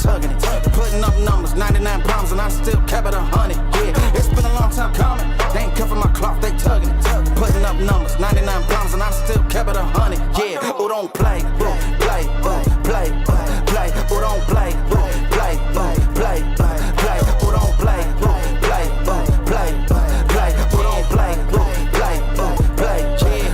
tugging it. Putting up numbers, 99 problems, and I still kept it 100. Yeah, it's been a long time coming. They ain't cuffing my cloth, they tugging it. Putting up numbers, 99 problems, and I still kept it 100. Yeah, who don't play, play, play, play, play, who don't play, play, play, play, who don't play, play, play, play, who don't play, play,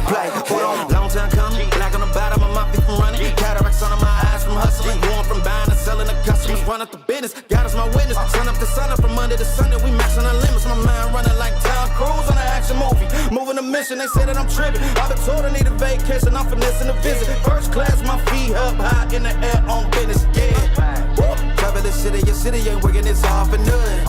play, who don't. Long time coming, black on the bottom of my feet from running, cataracts under my eyes from hustling, going from buying and selling to customers, run up the business, God is my witness, sun up to sun up from Monday to Sunday, we maxing our limits, my mind running like Tom Cruise on an action movie, moving a mission, they say that I'm tripping, I've been told I need a vacation, I'm finessing a visit, first class, my feet up high in the air on business, yeah, travel the city, your city ain't working, it's off and none.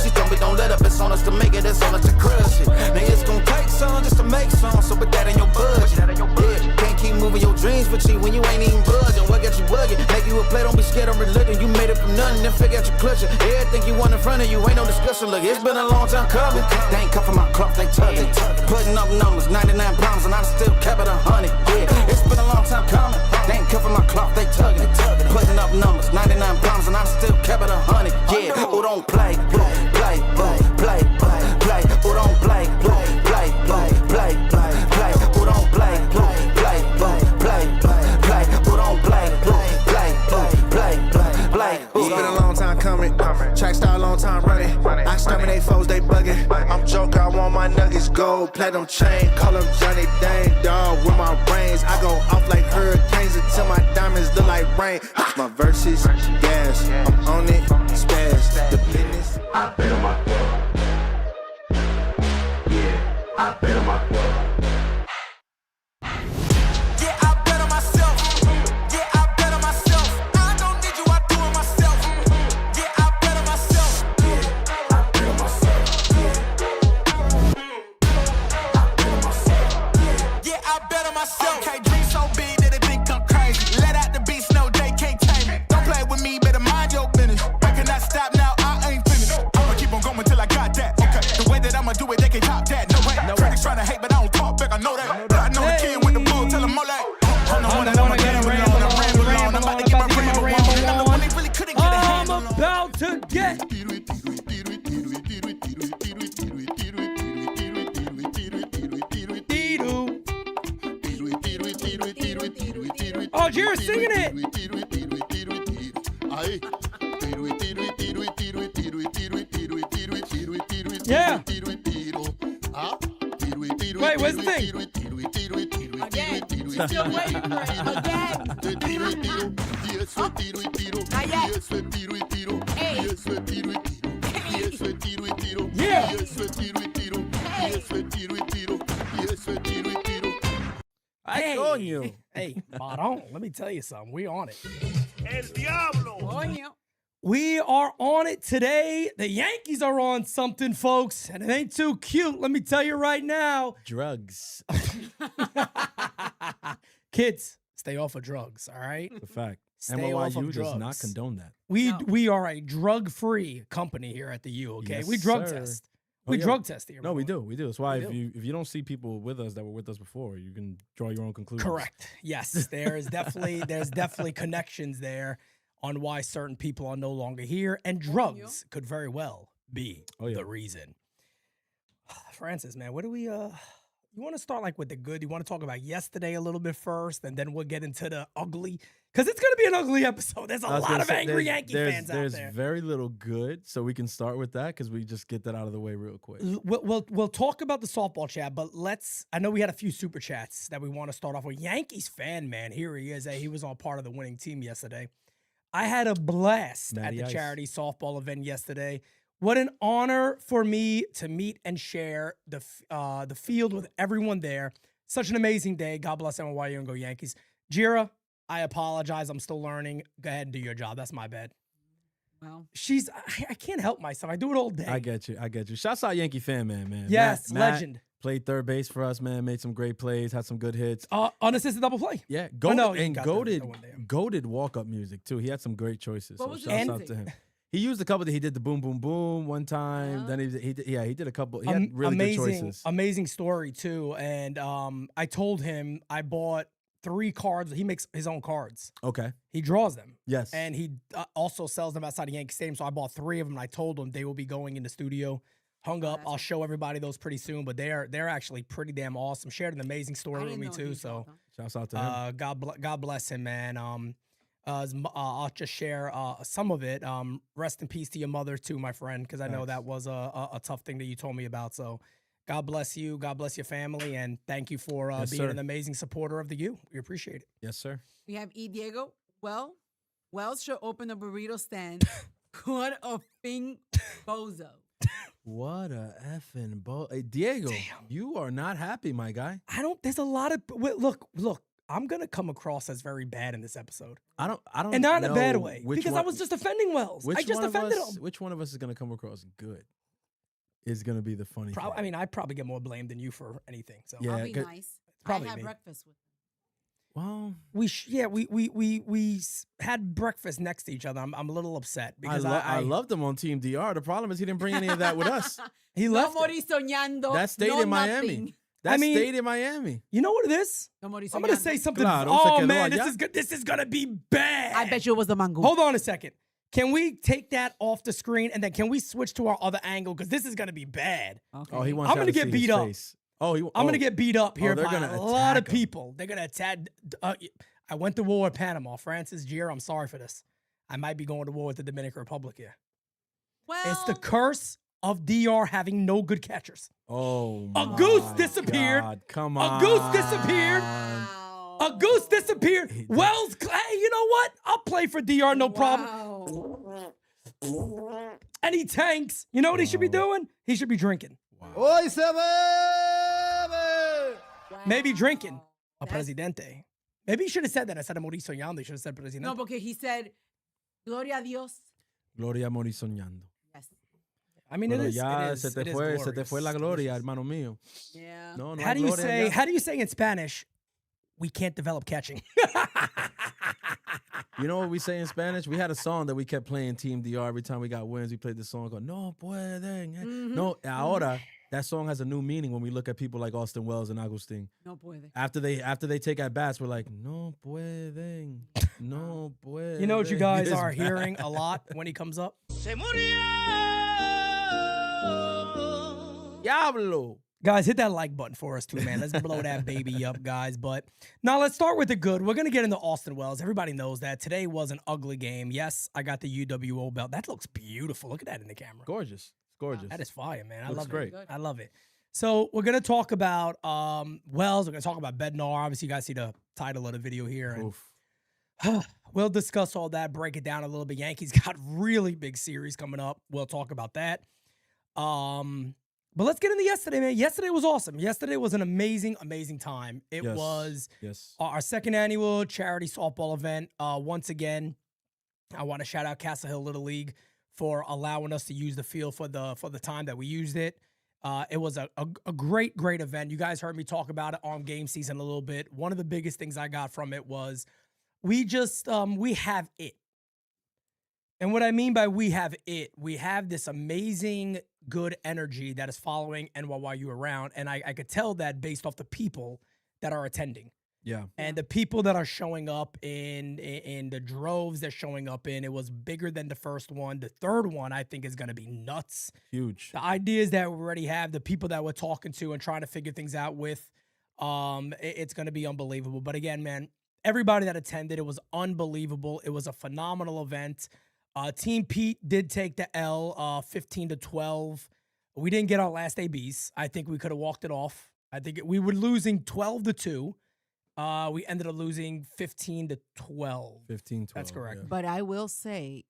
She told me don't let up, it's on us to make it, it's on us to crush it. Now it's gonna take some just to make some, so put that in your budget. Yeah, can't keep moving your dreams for cheap when you ain't even budging. What got you bugging? Make you a play, don't be scared of religion. You made it from nothing, then figure out your clutching. Everything you want in front of you, ain't no discussion. Look, it's been a long time coming. They ain't cuffing my cloth, they tugging. Putting up numbers, 99 pounds, and I still kept it 100. Yeah, it's been a long time coming. They ain't cuffing my cloth, they tugging. Putting up numbers, 99 pounds, and I still kept it 100. Yeah, who don't play, play, play, play, who don't play, play, play, play, who don't play, play, play, who don't play, play. It's been a long time coming. Track star, long time running. I exterminate foes, they bugging. I'm joker, I want my nuggets gold. Platinum chain, call them Johnny Dang, dog. With my brains, I go off like hurricanes until my diamonds look like rain. My verses, gas, I'm on it, spaz. The business, I bet on my club. Yeah, I bet on my club. Oh, you're singing it. Yeah. Wait, where's the thing? Again. We're still waiting for it. Again. Not yet. Hey. Hey, Baron, let me tell you something. We on it. El Diablo. We are on it today. The Yankees are on something, folks, and it ain't too cute. Let me tell you right now. Drugs. Kids, stay off of drugs, all right? The fact. Stay off of NYY drugs. does not condone that. We are a drug-free company here at the U, okay? Yes, we drug sir. test. Oh, We yeah. drug test here. No, we do. That's why We if you don't see people with us that were with us before, you can draw your own conclusions. Correct. Yes, there's definitely connections there on why certain people are no longer here, and drugs could very well be the reason. Francis, man, what do we you want to start like with the good? You want to talk about yesterday a little bit first, and then we'll get into the ugly? Because it's going to be an ugly episode. There's a lot of angry Yankee fans out there. There's very little good, so we can start with that because we just get that out of the way real quick. We'll talk about the softball chat, but I know we had a few super chats that we want to start off with. Yankees fan, man, here he is. Hey, he was on part of the winning team yesterday. I had a blast at the charity softball event yesterday. What an honor for me to meet and share the field with everyone there. Such an amazing day. God bless NYY and go Yankees. Jira, I apologize. I'm still learning. Go ahead and do your job. That's my bad. Well, I can't help myself. I do it all day. I get you. Shouts out Yankee fan, man. Yes, Matt legend. Played third base for us, man. Made some great plays. Had some good hits. Unassisted double play. Yeah, goated walk-up music, too. He had some great choices. What was shouts out to him. He used a couple. He did the boom, boom, boom one time. Then he did a couple. He had really good choices. Amazing story too. And I told him I bought 3 cards. He makes his own cards. Okay. He draws them. Yes. And he also sells them outside of Yankee Stadium. So I bought 3 of them. And I told him they will be going in the studio. Hung up. I'll show everybody those pretty soon. But they're actually pretty damn awesome. Shared an amazing story with me too. So shouts out to him. God bless him, man. I'll just share some of it. Rest in peace to your mother too, my friend, because I know that was a tough thing that you told me about. So God bless you. God bless your family. And thank you for being an amazing supporter of the U. We appreciate it. Yes, sir. We have E. Diego. Wells should open a burrito stand. What a thing, bozo. What a effing Hey, Diego, you are not happy, my guy. There's a lot of, look, I'm going to come across as very bad in this episode. I don't And not in know a bad way, because one, I was just defending Wells. I just defended him. Which one of us is going to come across good? Is going to be the funny thing. I mean, I probably get more blame than you for anything. So yeah, I'll be nice. Probably I had me. breakfast with him. Well, we had breakfast next to each other. I'm a little upset because I loved him on Team DR. The problem is he didn't bring any of that with us. He left. No morir soñando. That stayed no in Miami. nothing. That stayed in Miami. You know what it is? No morir I'm gonna soñando. say something. Claro, oh se quedó man, allá. this is gonna be bad. I bet you it was the mango. Hold on a second. Can we take that off the screen and then can we switch to our other angle? Because this is gonna be bad. Okay. Oh, he wants I'm y'all gonna to get see beat his up. face. I'm gonna get beat up here they're by gonna a lot of attack him. people. They're gonna attack. I went to war with Panama. Francis Gier, I'm sorry for this. I might be going to war with the Dominican Republic here. Well, It's the curse of DR having no good catchers. Oh, A my goose disappeared. God, come on. A goose disappeared. wow. A goose disappeared. Wells, hey, you know what? I'll play for DR, no problem. Wow. And he tanks. You know what he should be doing? He should be drinking. Hoy se bebe. Maybe drinking. A That's- presidente. Maybe he should have said that instead of Mauricio Soñando. He should have said presidente. No, porque he said, Gloria a Dios. Gloria morir soñando. Yes. I mean, Pero it is. ya it is, se te it is fue glorious. la gloria, hermano mío. Yeah. No, How hay do you gloria say? allá. How do you say in Spanish? We can't develop catching. You know what we say in Spanish? We had a song that we kept playing Team DR every time we got wins. We played this song called No Pueden. No, ahora that song has a new meaning when we look at people like Austin Wells and Agustin. No puede. After they take at bats, we're like, no pueden. No pueden. You know what you guys It's are bad. hearing a lot when he comes up? Se murió. Diablo. Guys, hit that like button for us too, man. Let's blow that baby up, guys. But now let's start with the good. We're going to get into Austin Wells. Everybody knows that. Today was an ugly game. Yes, I got the UWO belt. That looks beautiful. Look at that in the camera. Gorgeous. It's gorgeous. That is fire, man. I Looks love great. it. I love it. So we're going to talk about Wells. We're going to talk about Bednar. Obviously, you guys see the title of the video here. And Oof. we'll discuss all that, break it down a little bit. Yankees got really big series coming up. We'll talk about that. But let's get into yesterday, man. Yesterday was awesome. Yesterday was an amazing, amazing time. It Yes. was Yes. our second annual charity softball event. Once again, I want to shout out Castle Hill Little League for allowing us to use the field for the time that we used it. It was a great, great event. You guys heard me talk about it on game season a little bit. One of the biggest things I got from it was we just we have it. And what I mean by we have this amazing good energy that is following NYYU around. And I could tell that based off the people that are attending. Yeah. And the people that are showing up in the droves they're showing up in, it was bigger than the first one. The third one, I think, is going to be nuts. Huge. The ideas that we already have, the people that we're talking to and trying to figure things out with, it's going to be unbelievable. But again, man, everybody that attended, it was unbelievable. It was a phenomenal event. Team Pete did take the L, 15-12. We didn't get our last ABs. I think we could have walked it off. I think we were losing 12-2. We ended up losing 15-12. 15-12. That's correct. Yeah. But I will say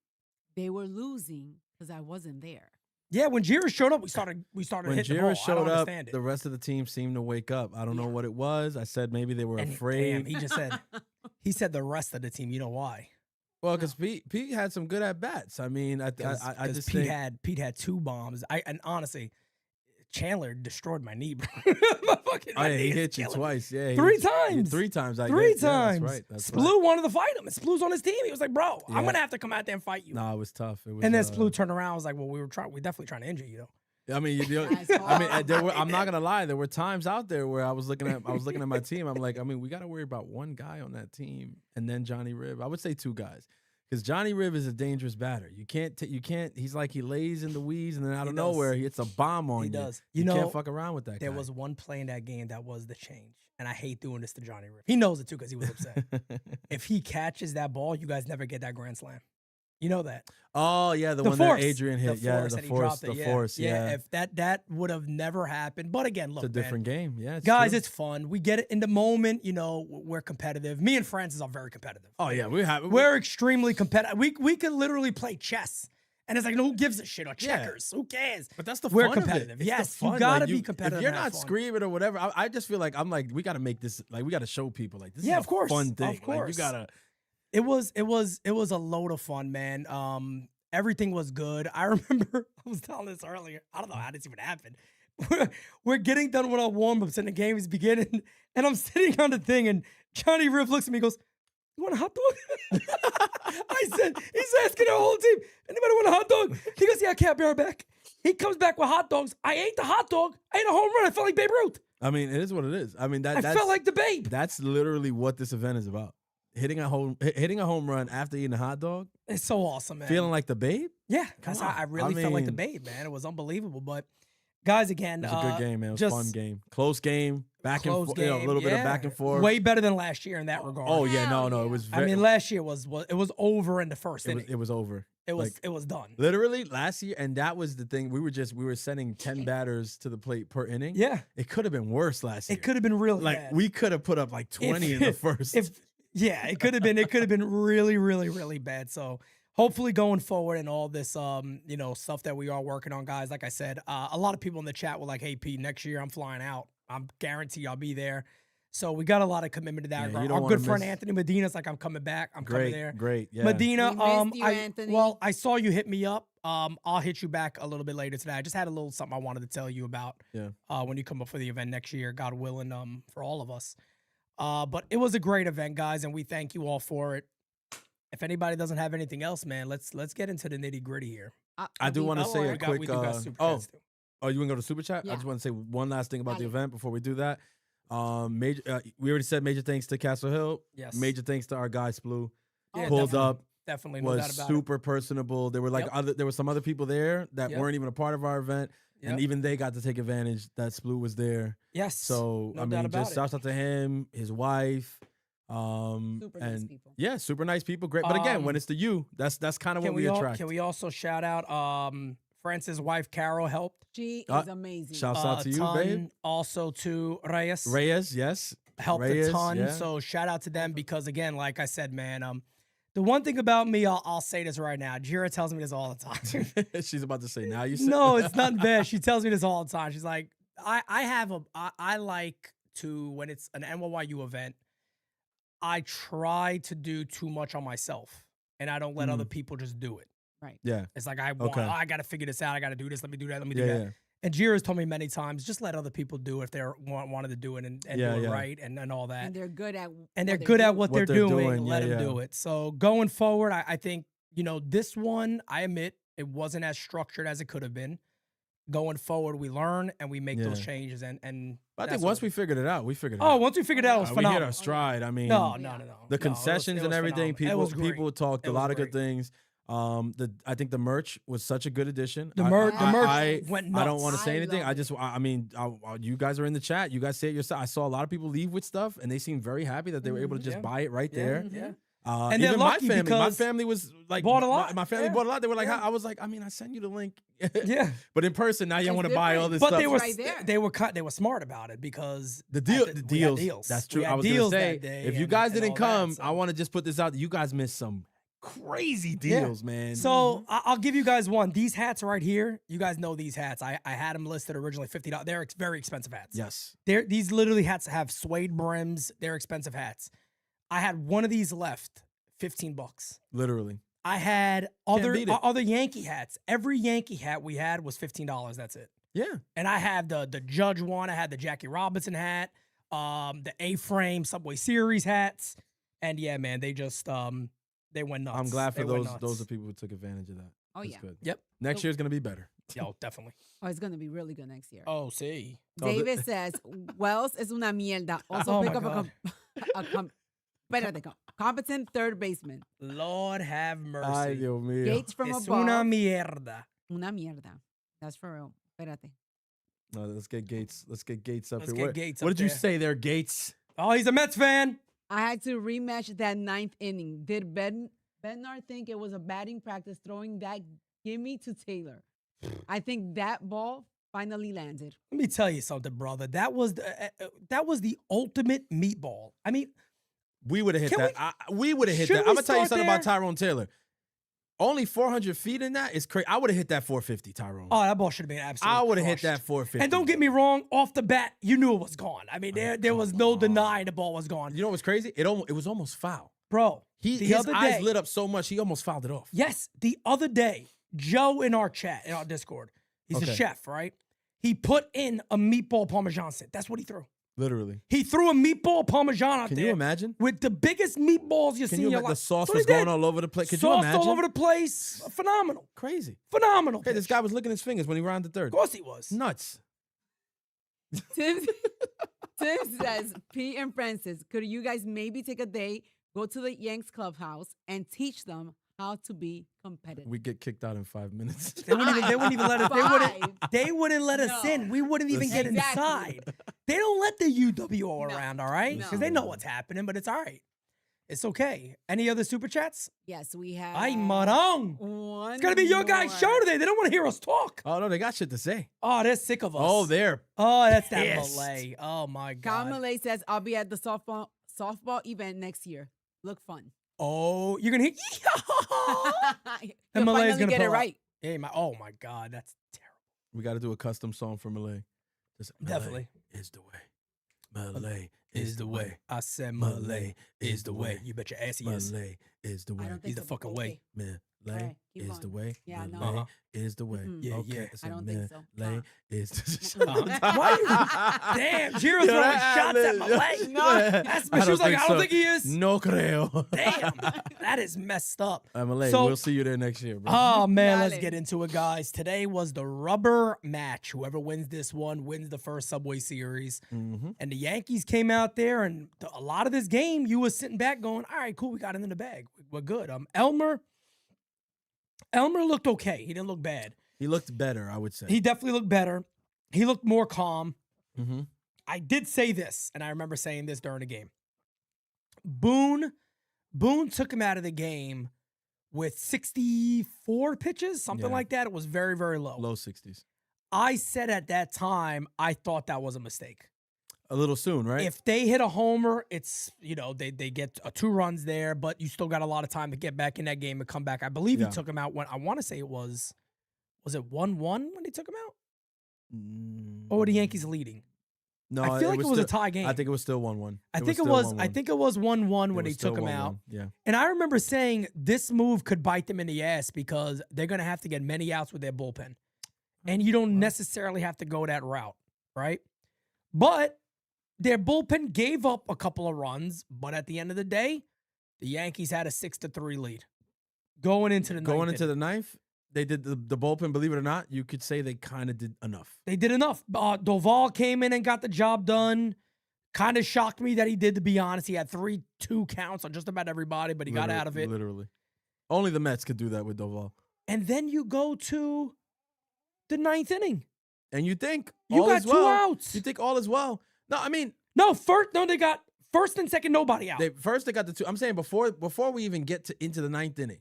they were losing because I wasn't there. Yeah, when Jira showed up, we started When hitting the ball. Jira I showed don't up, understand it. the rest of the team seemed to wake up. I don't know what it was. I said maybe they were And afraid. damn, he just said the rest of the team. You know why? Well, because Pete had some good at bats. I mean, I Because just Pete think had 2 bombs. And honestly, Chandler destroyed my knee, bro. oh, yeah, he hit you twice. Yeah, he 3 hit you times. 3 times. I 3 guess. Yeah, times. that's right. That's Splu wanted to fight him, and Splu's on his team. He was like, "Bro, I'm Yeah. gonna have to come out there and fight you." No, it was tough. It was, and then Splu turned around. I was like, "Well, we're definitely trying to injure you, though." I mean, That's I mean, hard. I'm not gonna lie. There were times out there where I was looking at my team. I'm like, I mean, we got to worry about one guy on that team, and then Johnny Riv. I would say two guys, because Johnny Riv is a dangerous batter. You can't. He's like he lays in the weeds, and then out of nowhere he hits a bomb on you. He does. You You know, can't fuck around with that. There guy. was one play in that game that was the change. And I hate doing this to Johnny Riv. He knows it too because he was upset. If he catches that ball, you guys never get that grand slam. You know that. Oh yeah, the one force. that Adrian hit. The The force, force. and he The dropped it, force. Yeah. If that would have never happened. But again, look, It's a different game. Yeah, guys, true. it's fun. We get it in the moment. You know, we're competitive. Me and Francis are very competitive. Oh yeah, We're extremely competitive. We could literally play chess. And it's like, no, who gives a shit? Or checkers. Who cares? But that's the We're fun competitive. Of it. It's Yes, the fun. you gotta Like, be competitive If you're and have not fun. screaming or whatever, I just feel like I'm like, we got to make this, like, we got to show people like this Yeah, is of course, a fun thing. of course. Like, you gotta. It was a load of fun, man. Everything was good. I remember I was telling this earlier. I don't know how this even happened. We're getting done with our warm-ups and the game is beginning, and I'm sitting on the thing, and Johnny Riv looks at me and goes, "You want a hot dog?" I said, he's asking our whole team, "Anybody want a hot dog?" He goes, "Yeah, I can't be right back." He comes back with hot dogs. I ate the hot dog. I ate a home run. I felt like Babe Ruth. I mean, it is what it is. I mean, I felt like the Babe. That's literally what this event is about. Hitting a home run after eating a hot dog, It's so awesome, man. feeling like the Babe. Yeah, because Come on. I really felt like the mean- Babe, man. It was unbelievable. But guys, again, It was a good game, man. It was a just fun game, close game, back and close forth, game, a little bit of yeah. back and forth. Way better than last year in that regard. Oh yeah, Hell no, yeah. it was. I Very, mean, last year was over in the first inning. it was over. It was like, done. Literally last year, and that was the thing. We were sending 10 batters to the plate per inning. Yeah, It could have been worse last year. it could have been really like bad. we could have put up like 20 in the first. It could have been. It could have been really, really, really bad. So hopefully, going forward and all this, stuff that we are working on, guys. Like I said, a lot of people in the chat were like, "Hey, Pete, next year I'm flying out. I'm guarantee I'll be there." So we got a lot of commitment to that. Yeah, you regard. don't Our wanna good friend miss- Anthony Medina's like, "I'm coming back. I'm coming there." Great, yeah. Medina, We missed you, Anthony. well, I saw you hit me up. I'll hit you back a little bit later today. I just had a little something I wanted to tell you about. Yeah. When you come up for the event next year, God willing, for all of us. But it was a great event, guys, and we thank you all for it. If anybody doesn't have anything else, man, let's get into the nitty gritty here. I do want to say a We quick. do got super Oh, chats too. you want to go to super chat? I Yeah. just want to say one last thing about the Dale. event before we do that. We already said major thanks to Castle Hill. Yes. Major thanks to our guy Sploo. Yeah, Pulled definitely. up. Definitely, no Was doubt about super personable. There were like Yep. there were some other people there that Yep. weren't even a part of our event, Yep. and even they got to take advantage that Sploo was there. it. Yes. So no I doubt mean, about just it. shouts out to him, his wife, Super nice and people. yeah, super nice people. Great, but again, when Um, it's the you, that's kind of what we attract. Can we also shout out Francis' wife Carol helped She Uh, is amazing. Shouts out a to you, ton. babe. Also to Reyes. Reyes, yes, Helped Reyes, a ton. yeah. So shout out to them because again, like I said, man, the one thing about me, I'll say this right now. Jira tells me this all the time. She's about to say now. You said No, it's nothing bad. She tells me this all the time. She's like, I like to, when it's an NYYU event, I try to do too much on myself and I don't let other people just do it. Yeah, It's like, I Okay. got to figure this out. I got to do this. Let me do that. Let me do yeah, that. yeah. And Jira's told me many times, just let other people do it if they wanted to do it and Yeah, do it yeah. right and all that. and they're good at And they're good at what they're doing. doing, Let yeah, them yeah. do it. So going forward, I think, this one, I admit, it wasn't as structured as it could have been. Going forward, we learn and we make those Yeah. changes. And But I that's think what- once we figured it out, we figured it out. once we figured it out, it was We hit phenomenal. our stride. I mean, No. the No, it was- concessions it and was everything. phenomenal. It was great. People talked It a was lot of good great. things. I think the merch was such a good addition. The I- merch I went I don't nuts. want to say I anything. love I just, I mean, you guys are in the chat. You guys say it yourself. I saw a lot of people leave with stuff, and they seemed very happy that they were able to just Yeah. buy it right Yeah, there. yeah. And they're even lucky my because family was like bought a lot. My family Yeah. bought a lot. They were like, Yeah. I was like, I mean, I sent you the link. Yeah. But in person, now you It's want to buy all different. this But stuff. they were right there. they were smart about it because The at deal, we the had deals. That's true. We had I was gonna deals say, that day if you and- guys and didn't all that, come, so. I want to just put this out. You guys missed some crazy Yeah. deals, man. So I'll give you guys one. These hats right here, you guys know these hats. I had them listed originally $50. They're very expensive hats. yes, These literally hats have suede brims. They're expensive hats. I had one of these left, $15. literally. I had beat it. other Yankee hats. Every Yankee hat we had was $15. That's it. Yeah, And I have the Judge one. I had the Jackie Robinson hat, the A-frame Subway Series hats, and yeah, man, they just they went nuts. I'm glad for They went those nuts. are people who took advantage of that. Oh, That's yeah. good. Yep. Next So- year's gonna be better. Yo, definitely. Oh, it's going to be really good next year. Oh, see. David says, Wells es una mierda. Also Oh, pick my up competent third baseman. Lord have mercy. Ay, Dios mío. Gates from Es above. una mierda. Una mierda. That's for real. Espérate. No, let's get Gates. Let's get Gates up Let's here. get Gates what up did you there. say there, Gates? Oh, he's a Mets fan. I had to rematch that 9th inning. Did Bednar think it was a batting practice throwing that gimme to Taylor? I think that ball finally landed. Let me tell you something, brother. That was the ultimate meatball. I mean, We would have hit Can that. We would have hit should that. we I'm gonna tell you start something about there? Tyrone Taylor. Only 400 feet in that is crazy. I would have hit that 450, Tyrone. oh, that ball should have been absolutely I would have hit crushed. that 450. And don't get me wrong, off the bat, you knew it was gone. I mean, there was no denying the ball was gone. You know what's crazy? It was almost foul. Bro, His the other eyes day, lit up so much he almost fouled it off. yes, the other day, Joe in our chat, in our Discord, he's a Okay. chef, right? He put in a meatball parmesan sit. That's what he threw. Literally. He threw a meatball parmesan out Can there. you imagine? With the biggest meatballs you've Can seen you in your imagine? life. The sauce That's what was he going did. all over the place. Could you Sauce imagine? all over the place. Phenomenal. Crazy. Phenomenal. Hey, this pitch. guy was licking his fingers when he rounded third. Of course he was. Nuts. Tim says, Pete and Francis, could you guys maybe take a day, go to the Yanks clubhouse, and teach them how to be competitive? We get kicked out in 5 minutes. They wouldn't even let us. They wouldn't let us No. in. We wouldn't even get Exactly. inside. They don't let the UWO No. around, all right? Because they know what's happening, but it's all right. It's okay. Any other super chats? Yes, we have. Ay, marong. One It's gonna be your guys' more. show today. They don't want to hear us talk. Oh, no, they got shit to say. Oh, they're sick of us. Oh, they're Oh, that's that pissed. Malay. Oh my God. Malay says, I'll be at the softball event next year. Look fun. Oh, you're gonna hear. You'll And Malay's finally gonna get it pull up. right. Hey, oh my God, that's terrible. We got to do a custom song for Malay. Just, Definitely. Malay is the way. Malay is the way. I said Malay Malay is the way. You bet your ass he is. Malay is the way. I don't think He's the so, but fucking way. Malay Alright, keep is going. the way. Yeah, no. Malay is the way. Mm-mm. Yeah, okay. yeah. I don't think so. Malay is Why you? Damn, Jiro's throwing shots at Malay. No. That's, she was like, I don't think he is. No creo. Damn, that is messed up. Malay, So- we'll see you there next year, bro. Oh man, let's Dale. get into it, guys. Today was the rubber match. Whoever wins this one wins the first Subway Series. Mm-hmm. And the Yankees came out there, and a lot of this game, you was sitting back going, "All right, cool, we got it in the bag. We're good." Elmer looked okay. He didn't look bad. He looked better, I would say. He definitely looked better. He looked more calm. Mm-hmm. I did say this, and I remember saying this during the game. Boone took him out of the game with 64 pitches, something Yeah. like that. It was very, very low. Low 60s. I said at that time, I thought that was a mistake. A little soon, right? If they hit a homer, it's, they get 2 runs there, but you still got a lot of time to get back in that game and come back. I believe Yeah. he took him out when, I want to say it was it 1-1 when he took him out? Or were the Yankees leading? No, I feel like it was a still- tie game. I think it was still 1-1. I think it was 1-1 when It they was still took him 1-1. out. Yeah. And I remember saying this move could bite them in the ass because they're going to have to get many outs with their bullpen. And you don't necessarily have to go that route, right? But their bullpen gave up a couple of runs, but at the end of the day, the Yankees had a 6-3 lead. Going into the ninth, they did the bullpen, believe it or not, you could say they kind of did enough. They did enough. Doval came in and got the job done. Kind of shocked me that he did, to be honest. He had 3-2 counts on just about everybody, but he got out of it. Literally. Only the Mets could do that with Doval. And then you go to the 9th inning. And you think You all got is 2 well. outs. You think all is well. No, I mean, They got first and second, nobody out. they got the 2. I'm saying before we even get into the 9th inning,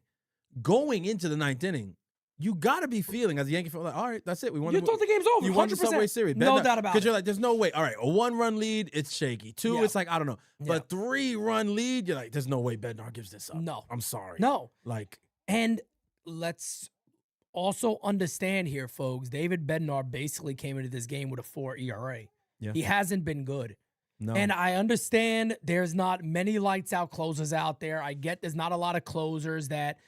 going into the 9th inning, you got to be feeling as a Yankee fan, like, all right, that's it. We won. You thought the game's over. You won the 100%. Subway Series. No doubt about it. Because you're like, there's no way. All right, a 1-run lead, it's shaky. 2, Yeah. it's like, I don't know. But 3-run lead, you're like, there's no way Bednar gives this up. No. I'm sorry. No. Like, And let's also understand here, folks, David Bednar basically came into this game with a 4 ERA. Yeah. He hasn't been good. no. And I understand there's not many lights out closers out there. I get there's not a lot of closers that,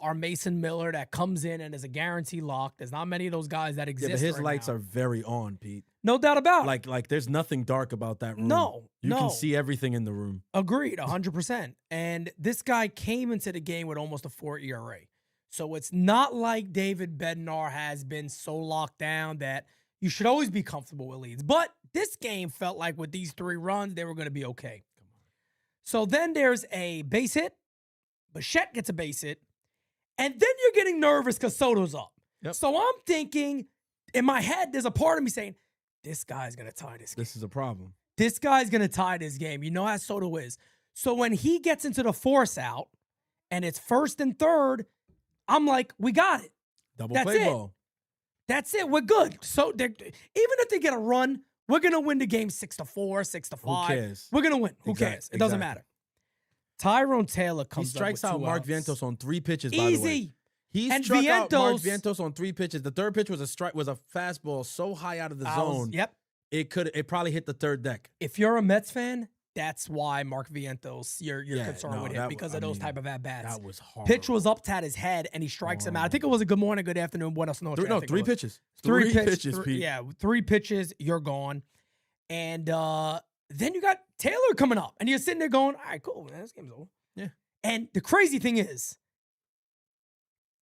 are Mason Miller that comes in and is a guarantee lock. There's not many of those guys that yeah, exist. but his right lights now. are very on, Pete. No doubt about it. Like there's nothing dark about that room. No, You no. can see everything in the room. Agreed, 100%. And this guy came into the game with almost a 4 ERA. So it's not like David Bednar has been so locked down that you should always be comfortable with leads. But this game felt like with these 3 runs, they were going to be okay. So then there's a base hit. Bichette gets a base hit. And then you're getting nervous because Soto's up. Yep. So I'm thinking, in my head, there's a part of me saying, this guy's going to tie this game. This is a problem. This guy's going to tie this game. You know how Soto is. So when he gets into the force out and it's 1st and 3rd, I'm like, we got it. Double That's play it. ball. That's it. We're good. So even if they get a run, we're going to win the game 6-4, 6-5. Who cares? We're going to win. Who cares? It doesn't matter. Tyrone Taylor He comes strikes up out with 2 Mark outs. Vientos on 3 pitches, by the way. Easy. He And struck out Mark Vientos- Vientos on 3 pitches. The 3rd pitch was a fastball so high out of the zone. Yep. It probably hit the 3rd deck. If you're a Mets fan, that's why Mark Vientos, you're Yeah, concerned no, with him that- because I of those mean, type of at-bats. That was hard. Pitch was up to his head, and he strikes him out. I think it was a good morning, good afternoon, buenos noches. I think it 3 was. pitches. 3 pitches, Pete. Yeah, 3 pitches, you're gone. And then you got Taylor coming up, and you're sitting there going, all right, cool, man, this game's over. Yeah. And the crazy thing is,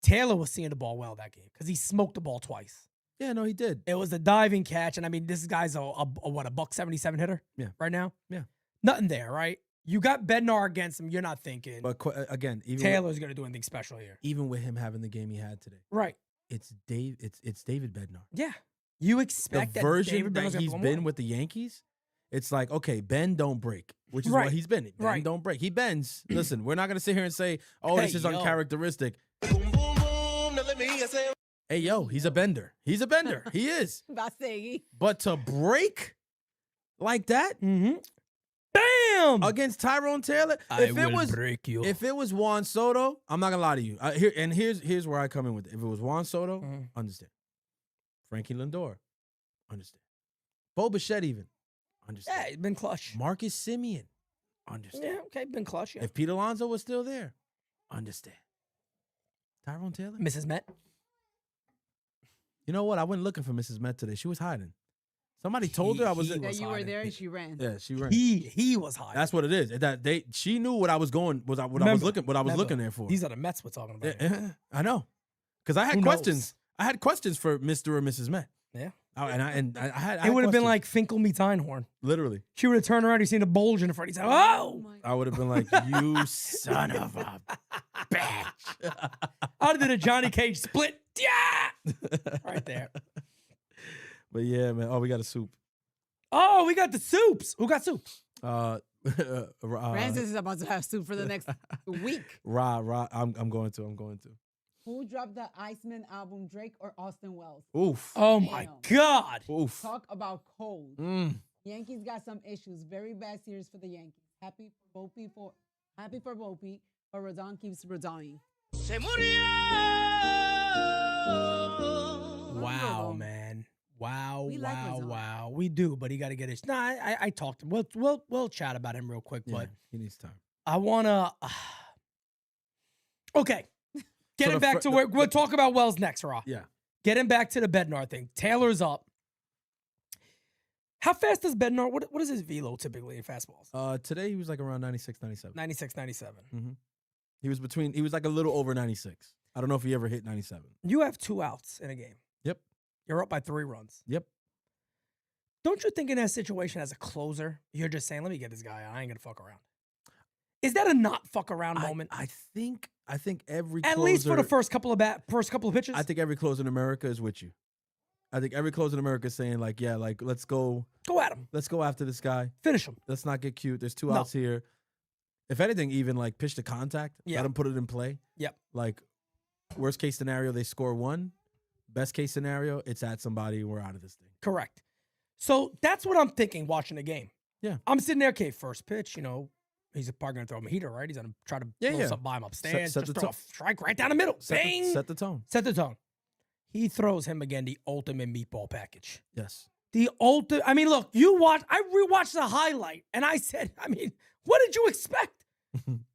Taylor was seeing the ball well that game because he smoked the ball twice. Yeah, no, he did. It was a diving catch, and I mean, this guy's a $177 hitter right now? Yeah. Nothing there, right? You got Bednar against him, you're not thinking But again, Taylor's going to do anything special here. even with him having the game he had today, Right. it's David Bednar. Yeah. You expect The that version David that Bednar's gonna he's blow been more. with the Yankees, it's like, okay, bend, don't break, which is Right. what he's been. Bend, Right. don't break. He bends. Listen, we're not going to sit here and say, oh, this Hey, is yo. uncharacteristic. Hey, yo, he's a bender. He's a bender. He is. Basegi. But to break like that Mm-hmm. Bam! against Tyrone Taylor, if break you. it was Juan Soto, I'm not gonna lie to you. Here's where I come in with it. If it was Juan Soto, understand. Frankie Lindor, understand. Bo Bichette even, understand. Yeah, been clutch. Marcus Simeon, understand. Yeah, okay, been clutch. Yeah. If Pete Alonso was still there, understand. Tyrone Taylor? Mrs. Met. You know what? I went looking for Mrs. Met today. She was hiding. Somebody told her I was. He That was you were hiding. there and she ran. Yeah, she ran. He was high. That's what it is. She knew what I was going. What I was looking there for. These are the Mets we're talking about. Yeah, I know, because I had Who questions. knows? I had questions for Mr. or Mrs. Met. Yeah. I had. It would have been questions. like Finkel meets Einhorn. Literally. She would have turned around, you seen a bulge in the front. He's like, oh! my I would have been like, you son of a bitch. I would have did a Johnny Cage split. Yeah! Right there. But yeah, man. Oh, we got a soup. Oh, we got the soups. Who got soup? Francis is about to have soup for the next week. I'm going to. Who dropped the Iceman album, Drake or Austin Wells? Oof. Oh, my Damn. God. Oof. Talk about cold. Mm. Yankees got some issues. Very bad series for the Yankees. Happy for Volpe, but Rodon keeps Rodoning. Wow, man. Wow, We like wow, Rizzo. wow. We do, but he got to get his. No, I talked to him. We'll chat about him real quick, Yeah, but he needs time. I want to. Okay. Getting the back fir- to the- where we'll talk about Wells next, Raw. Yeah. Getting back to the Bednar thing. Taylor's up. How fast does Bednar? What is his velo typically in fastballs? Today he was like around 96, 97. 96, 97. He was like a little over 96. I don't know if he ever hit 97. You have 2 outs in a game. Yep. You're up by 3 runs. Yep. Don't you think in that situation as a closer, you're just saying, let me get this guy. I ain't gonna fuck around. Is that a not fuck around moment? I think every At closer, least for the first couple of pitches. I think every closer in America is with you. I think every closer in America is saying like, yeah, like let's go Go at him. Let's go after this guy. Finish him. Let's not get cute. There's 2 No. outs here. If anything, even like pitch to contact. Yeah. Let him put it in play. Yep. Like worst case scenario, they score 1. Best case scenario, it's at somebody. We're out of this thing. Correct. So that's what I'm thinking watching the game. Yeah. I'm sitting there, okay, first pitch, he's probably going to throw him a heater, right? He's going to try to throw something by him upstairs. Set just the throw a strike right down the middle. Bang! Set the tone. Set the tone. He throws him again the ultimate meatball package. Yes. The ultimate. I mean, look, I rewatched the highlight, and I said, what did you expect?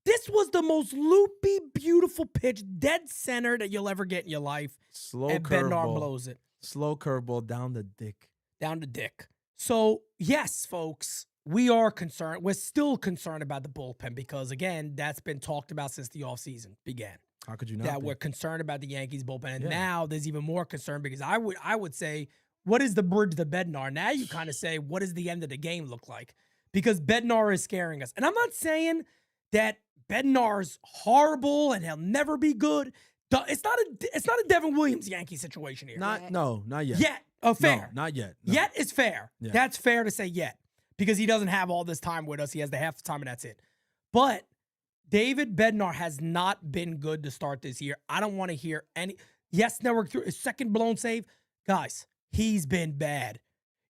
This was the most loopy, beautiful pitch, dead center that you'll ever get in your life. Slow and Bednar curveball. blows it. Slow curveball down the dick. Down to Dick. So, yes, folks, we are concerned. We're still concerned about the bullpen because, again, that's been talked about since the offseason began. How could you not that be? we're concerned about the Yankees bullpen. And Yeah. now there's even more concern because I would say, what is the bridge to Bednar? Now you kind of say, what does the end of the game look like? Because Bednar is scaring us. And I'm not saying that Bednar's horrible and he'll never be good. It's not a Devin Williams Yankee situation here. Not yet. Yet. Fair. No, not yet. No. Yet is fair. Yeah. That's fair to say yet. Because he doesn't have all this time with us. He has the half the time and that's it. But David Bednar has not been good to start this year. I don't want to hear any. Yes, Network threw his second blown save. Guys, he's been bad.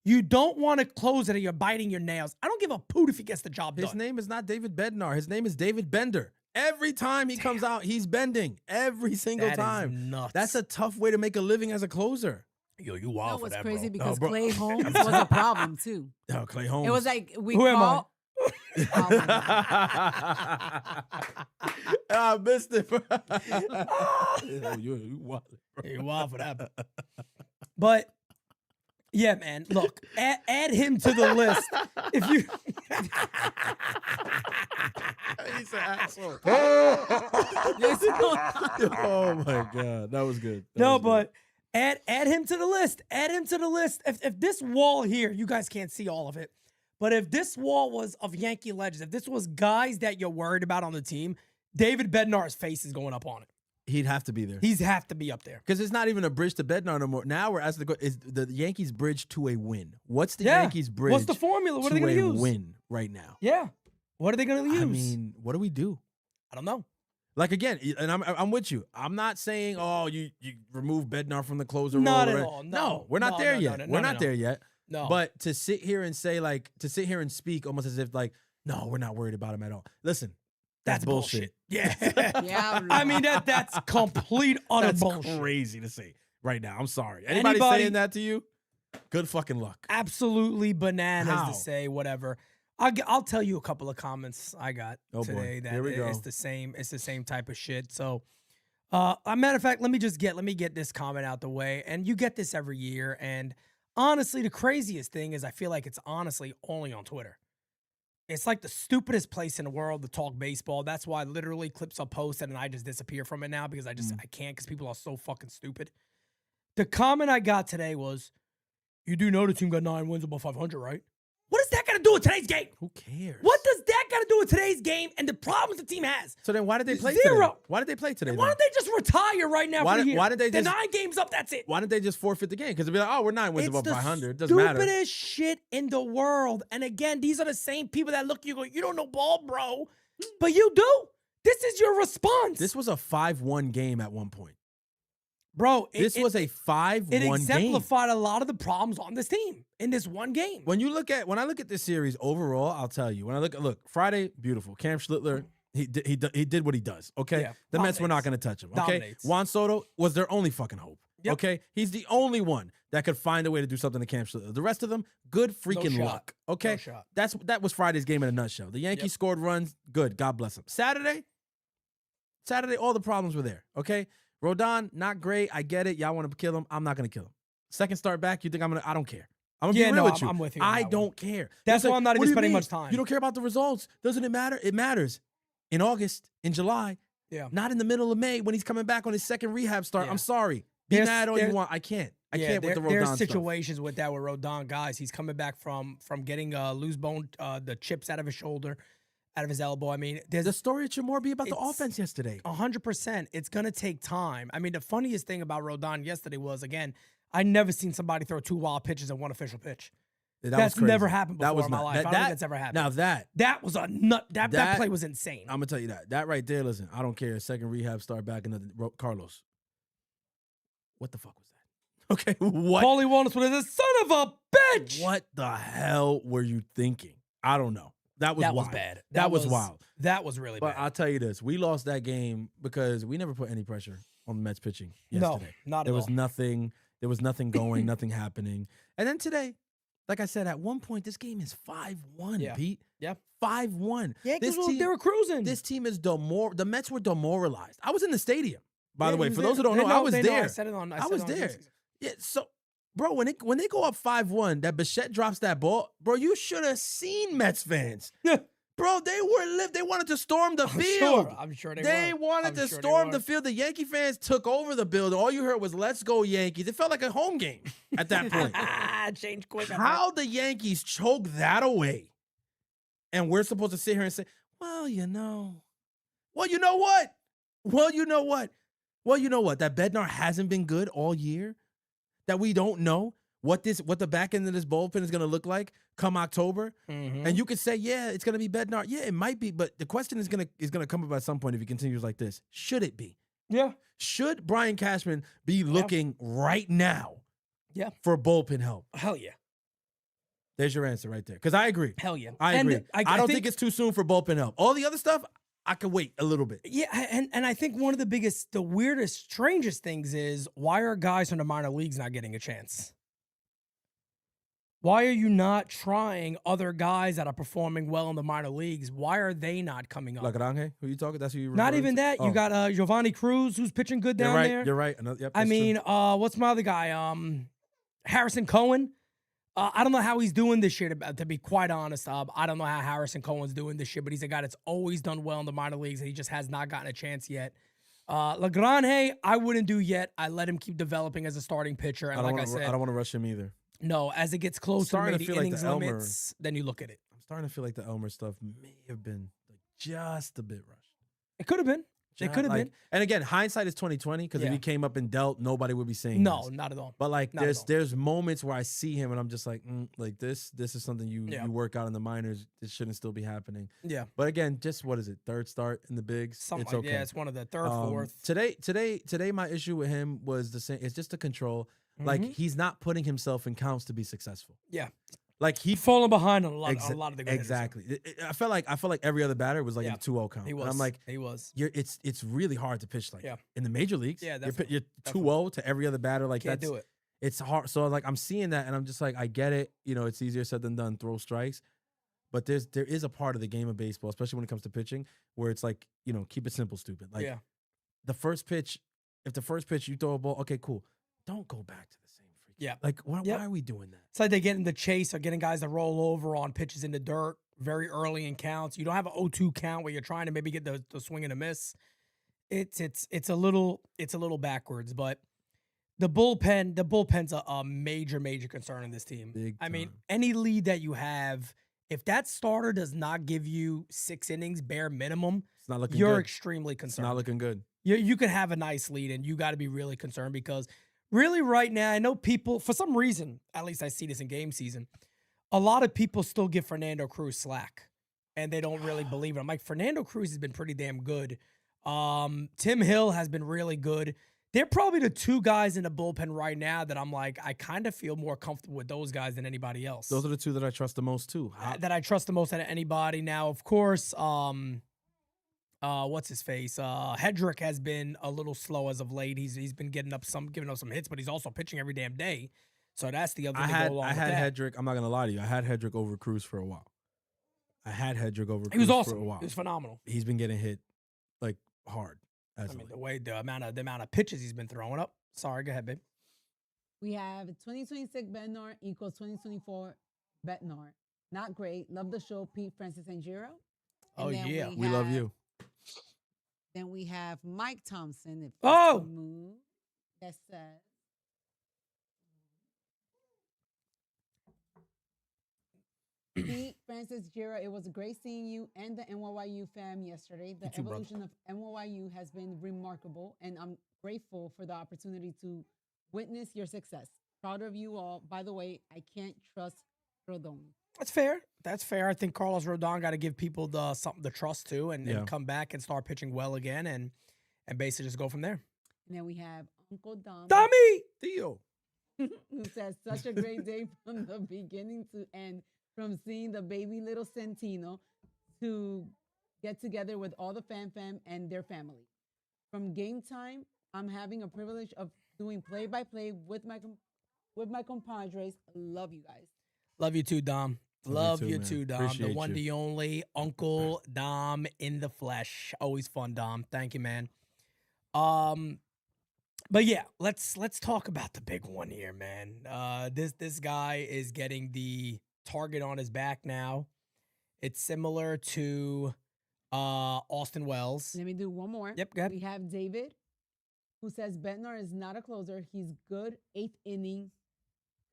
You don't want to close it and you're biting your nails. I don't give a poot if he gets the job done. His name is not David Bednar. His name is David Bender. Every time he comes out, he's bending. Every single That is time. nuts. That's a tough way to make a living as a closer. Yo, you That wild for was that, crazy bro. because bro. Clay Holmes was a problem too. Oh, Clay Holmes. It was like we Who am I? call. Oh my God. I missed it. Bro. you wild, bro. You wild for that. But yeah, man. Look, add him to the list. If you He's an asshole. Yes, Oh my God, that was good. That no, was good. but add him to the list. Add him to the list. If this wall here, you guys can't see all of it, but if this wall was of Yankee legends, if this was guys that you're worried about on the team, David Bednar's face is going up on it. He'd have to be there. He's have to be up there. Because it's not even a bridge to Bednar no more. Now we're asking is the Yankees bridge to a win. What's the Yeah. Yankees bridge? What's the formula? What are they to going to a use? win right now? Yeah. What are they going to use? I mean, what do we do? I don't know. Like again, and I'm with you. I'm not saying, oh, you remove Bednar from the closer Not role. at all. No, we're not No, there no, yet. no, We're no, not no. there yet. No. But to sit here and say to sit here and speak almost as if like, no, we're not worried about him at all. Listen, that's bullshit. Yeah. Yeah, I mean, that's complete, utter That's bullshit. crazy to say right now. I'm sorry. Anybody saying that to you? Good fucking luck. Absolutely bananas How? to say whatever. I'll tell you a couple of comments I got Oh, boy. today that Here we go. it's the same type of shit. So, a matter of fact, let me get this comment out the way. And you get this every year. And honestly, the craziest thing is I feel like it's honestly only on Twitter. It's like the stupidest place in the world to talk baseball. That's why literally clips are posted and I just disappear from it now because I can't because people are so fucking stupid. The comment I got today was, you do know the team got 9 wins above 500, right? What does that got to do with today's game? Who cares? What does that got to do with today's game and the problems the team has? So then why did they play Zero. today? Why did they play today? Why then? don't they just retire right now Why for the did- year? why did they They're just- 9 games up, that's it. Why didn't they just forfeit the game? Because they'd be like, oh, we're 9 wins above 500. It doesn't matter. Stupidest shit in the world. And again, these are the same people that look at you go, you don't know ball, bro. But you do. This is your response. This was a 5-1 game at one point. Bro, This was a 5-1 it game. exemplified a lot of the problems on this team in this one game. When I look at this series overall, I'll tell you. When I look Friday, beautiful. Cam Schlittler, he did what he does. Okay, Yeah, the Mets were not dominates. going to touch him. Okay, Dominates. Juan Soto was their only fucking hope. Yep. Okay, he's the only one that could find a way to do something to Cam Schlittler. The rest of them, good freaking shot. luck. Okay, No shot. that was Friday's game in a nutshell. The Yankees scored runs, good. God bless them. Saturday, all the problems were there. Okay, Rodon, not great. I get it. Y'all want to kill him. I'm not going to kill him. Second start back, you think I'm going to? I don't care. I'm going to Yeah, be real no, with you. I'm with you on I that don't one. care. That's They'll why say, I'm not even "What do you spending mean? much time." You don't care about the results. Doesn't it matter? It matters. In August, in July, Yeah. not in the middle of May when he's coming back on his second rehab start. Yeah. I'm sorry. Be There's- mad all you there's- want. I can't. I Yeah, can't with the Rodon there's stuff. situations with that with Rodon, guys. He's coming back from getting loose bone, the chips out of his shoulder, out of his elbow. I mean, there's The story should more be about the It's- offense yesterday. 100%. It's gonna take time. I mean, the funniest thing about Rodon yesterday was again, I never seen somebody throw 2 wild pitches in one official pitch. That That's was crazy. never happened That before was in my not- life. That, I don't think that's ever happened. Now That was a nut. That That- play was insane. I'm gonna tell you that right there. Listen, I don't care. Second rehab start back another Carlos. What the fuck was that? Okay, what? Paulie Walnuts was a son of a bitch. What the hell were you thinking? I don't know. That was That wild. was bad. That was wild. That was really But bad. I'll tell you this: we lost that game because we never put any pressure on the Mets pitching yesterday. not at There was all. nothing. There was nothing going, nothing happening. And then today, like I said, at one point, this game is 5-1. Yeah. Pete. Yeah. 5-1. Yankees This team- they were cruising. This team is the Mets were demoralized. I was in the stadium, by the Yeah, way. he was For those who there. don't They know, I was they know. there. I said it on. I said was it on there. Tuesday. Yeah, so bro, when they go up 5-1, that Bichette drops that ball, bro, you should have seen Mets fans. Bro, they wanted to storm the field. Sure, I'm sure They were. wanted I'm to sure they storm were. the field. The Yankee fans took over the building. All you heard was "Let's go Yankees." It felt like a home game at that point. Change quick. I How the Yankees choke that away, and we're supposed to sit here and say, "Well, you know what? That Bednar hasn't been good all year. That we don't know what the back end of this bullpen is going to look like come October." Mhm. And you could say, "Yeah, it's going to be Bednar." Yeah, it might be, but the question is going to come up at some point if he continues like this. Should it be? Yeah. Should Brian Cashman be looking right now? Yeah. For bullpen help? Hell yeah. There's your answer right there. Because I agree. Hell yeah. I And agree. I don't think it's too soon for bullpen help. All the other stuff, I could wait a little bit. Yeah, and I think one of the weirdest, strangest things is why are guys from the minor leagues not getting a chance? Why are you not trying other guys that are performing well in the minor leagues? Why are they not coming up? Lagrange, who you talking? That's who you Not referring even to? that. You got Giovanni Cruz, who's pitching good down there. You're right. Another, yep, I that's mean, true. what's my other guy? Harrison Cohen. I don't know how he's doing this year, to be quite honest. I don't know how Harrison Cohen's doing this year, but he's a guy that's always done well in the minor leagues, and he just has not gotten a chance yet. Lagrange, I wouldn't do yet. I let him keep developing as a starting pitcher, and like I said, I don't want to rush him either. no, as it gets closer to maybe feel like innings the Elmer- limits, then you look at it. I'm starting to feel like the Elmer stuff may have been like just a bit rushed. It could have been. It could have been. And again, hindsight is 2020 because if Yeah. he came up and dealt, nobody would be saying No, this. not at all. But like, Not at all. there's moments where I see him and I'm just like, like this is something you work out in the minors. This shouldn't still be happening. Yeah. But again, just what is it? Third start in the bigs. Something It's like okay. yeah, it's one of the third, fourth. Today, my issue with him was the same. It's just the control. Like he's not putting himself in counts to be successful. Yeah. Like he Falling behind on a lot of the good hitters. exactly. I felt like every other batter was like Yeah. in a 2-0 count. He was. And I'm like, he was. it's really hard to pitch like Yeah. in the major leagues. Yeah, you're definitely. 2-0 to every other batter. Like Can't do it. It's hard. So like I'm seeing that and I'm just like, I get it. It's easier said than done. Throw strikes, but there is a part of the game of baseball, especially when it comes to pitching, where it's like keep it simple, stupid. Like Yeah. the first pitch, if the first pitch you throw a ball, okay, cool. Don't go back to the same freaking. Yeah. Like why are we doing that? It's like they get in the chase or getting guys to roll over on pitches in the dirt very early in counts. You don't have an 0-2 count where you're trying to maybe get the swing and a miss. It's a little backwards, but the bullpen's a major concern in this team. Big I mean, time. any lead that you have, if that starter does not give you 6 innings bare minimum, It's not looking you're good. extremely It's concerned. not looking good. You could have a nice lead, and you got to be really concerned because really right now, I know people, for some reason, at least I see this in game season, a lot of people still give Fernando Cruz slack, and they don't really believe it. I'm like, Fernando Cruz has been pretty damn good. Tim Hill has been really good. They're probably the 2 guys in the bullpen right now that I'm like, I kind of feel more comfortable with those guys than anybody else. Those are the 2 that I trust the most too. That I trust the most out of anybody. Now, of course, what's his face? Hedrick has been a little slow as of late. He's been giving up some hits, but he's also pitching every damn day. So that's the other thing to go along I with had that. Hedrick. I'm not gonna lie to you. I had Hedrick over Cruz for a while. I had Hedrick over He was Cruz awesome. for a while. He was phenomenal. He's been getting hit like hard. I mean, the amount of pitches he's been throwing up. Sorry, go ahead, babe. We have 2026 Bednar equals 2024 Bednar. Not great. Love the show, Pete, Francis, and Giro. Oh, yeah. We love you. Then we have Mike Thompson. If Oh! move that says Pete, Francis, Giro, it was great seeing you and the NYYU fam yesterday. The too, brother. evolution of NYYU has been remarkable, and I'm grateful for the opportunity to witness your success. Proud of you all. By the way, I can't trust Rodon. That's fair. That's fair. I think Carlos Rodon got to give people something to trust to and come back and start pitching well again and basically just go from there. And then we have Uncle Dom. Tommy! Theo. Who says such a great day from the beginning to end, from seeing the baby little Centino to get together with all the fam and their family. From game time, I'm having a privilege of doing play-by-play with my compadres. Love you guys. Love you too, Dom. Love too, you man. too, Dom. Appreciate the one, you. the only Uncle Dom in the flesh. Always fun, Dom. Thank you, man. But yeah, let's talk about the big one here, man. This guy is getting the target on his back now, It's similar to Austin Wells. Let me do one more. Yep, go ahead. We have David, who says Bednar is not a closer. He's good 8th inning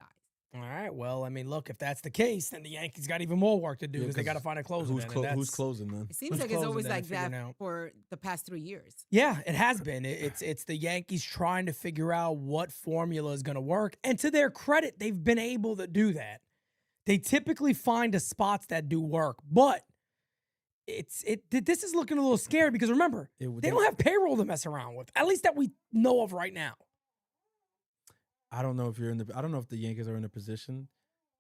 guys. All right. Well, I mean, look, if that's the case, then the Yankees got even more work to do Yeah, because they got to 'cause find a closer. Who's, then, clo- and who's that's- closing then? It seems Who's like it's closing always that like and figuring that out? for the past 3 years. Yeah, it has been. It's the Yankees trying to figure out what formula is going to work. And to their credit, they've been able to do that. They typically find the spots that do work, but this is looking a little scary because remember, they don't have payroll to mess around with, at least that we know of right now. I don't know if I don't know if the Yankees are in a position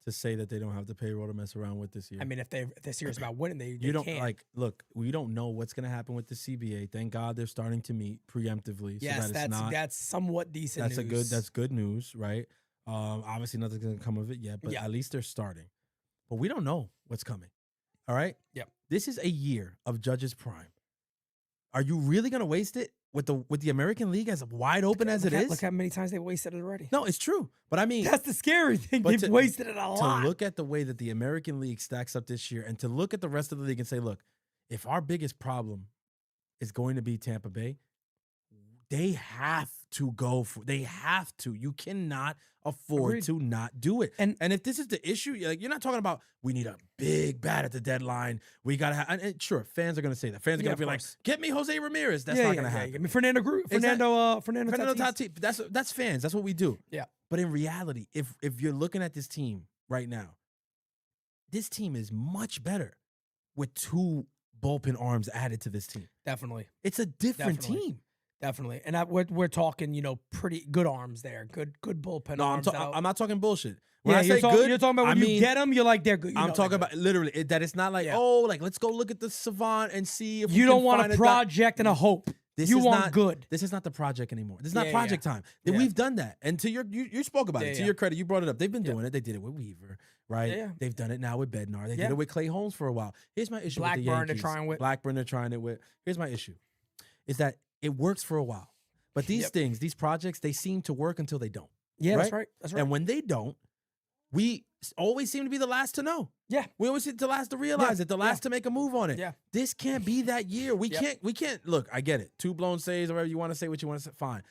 to say that they don't have the payroll to mess around with this year. I mean, if they're serious about winning, they you don't can. look. We don't know what's going to happen with the CBA. Thank God they're starting to meet preemptively. Yes, so that that's somewhat decent. That's good news, right? Obviously nothing's going to come of it yet, but at least they're starting. But we don't know what's coming. All right. Yep. This is a year of Judge's prime. Are you really going to waste it with the American League as wide open as it is? Look how many times they wasted it already. No, it's true. But I mean, that's the scary thing. but They've wasted it a lot. To look at the way that the American League stacks up this year and to look at the rest of the league and say, look, if our biggest problem is going to be Tampa Bay, they have to go for. They have to. You cannot afford Agreed. to not do it. And if this is the issue, you're not talking about we need a big bat at the deadline. We gotta have. And sure, fans are gonna say that. Fans are gonna be like, "Get me Jose Ramirez." That's not gonna happen. I mean, Fernando Tatis. That's fans. That's what we do. Yeah. But in reality, if you're looking at this team right now, this team is much better with 2 bullpen arms added to this team. Definitely. It's a different team. Definitely. And we're talking, pretty good arms there. Good bullpen arms. I'm not talking bullshit. When I you're say good, you're talking about when you get them, you're like, they're good. I'm talking about literally that it's not like, let's go look at the Savant and see if you don't want a project and a hope. You want good. This is not the project anymore. This is not project time. We've done that. And to you spoke about it. To your credit, you brought it up. They've been doing it. They did it with Weaver, right? Yeah. They've done it now with Bednar. They did it with Clay Holmes for a while. Here's my issue with the Yankees. Blackburn they're trying it with. Here's my issue. Is that it works for a while. But these things, these projects, they seem to work until they don't. Yeah, that's right. That's right. And when they don't, we always seem to be the last to know. Yeah. We always seem the last to realize it, the last to make a move on it. Yeah. This can't be that year. We can't look, I get it. 2 blown saves, or whatever you want to say, what you want to say, fine.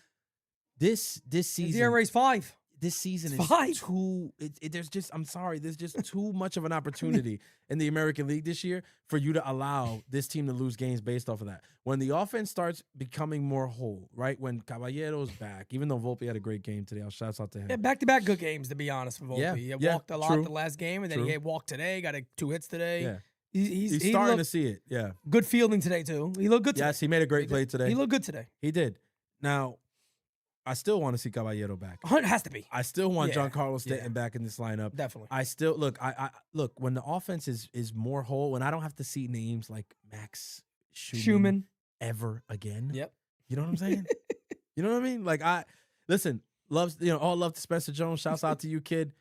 This season. The ERA's 5. This season it's is 5. too. There's just. I'm sorry. There's just too much of an opportunity in the American League this year for you to allow this team to lose games based off of that. When the offense starts becoming more whole, right? When Caballero's back, even though Volpe had a great game today, I'll shout out to him. Yeah, back-to-back good games, to be honest, for Volpe. Yeah, He yeah, walked a lot the last game, and then he walked today. Got 2 hits today. Yeah. He's starting to see it. Yeah. Good fielding today too. He looked good today. Yes, he made a great play today. He looked good today. He did. Now, I still want to see Caballero back. It has to be. I still want Giancarlo Stanton back in this lineup. Definitely. I still look. I look when the offense is more whole. When I don't have to see names like Max Schumann ever again. Yep. You know what I'm saying? You know what I mean? Like listen. All love to Spencer Jones. Shouts out to you, kid.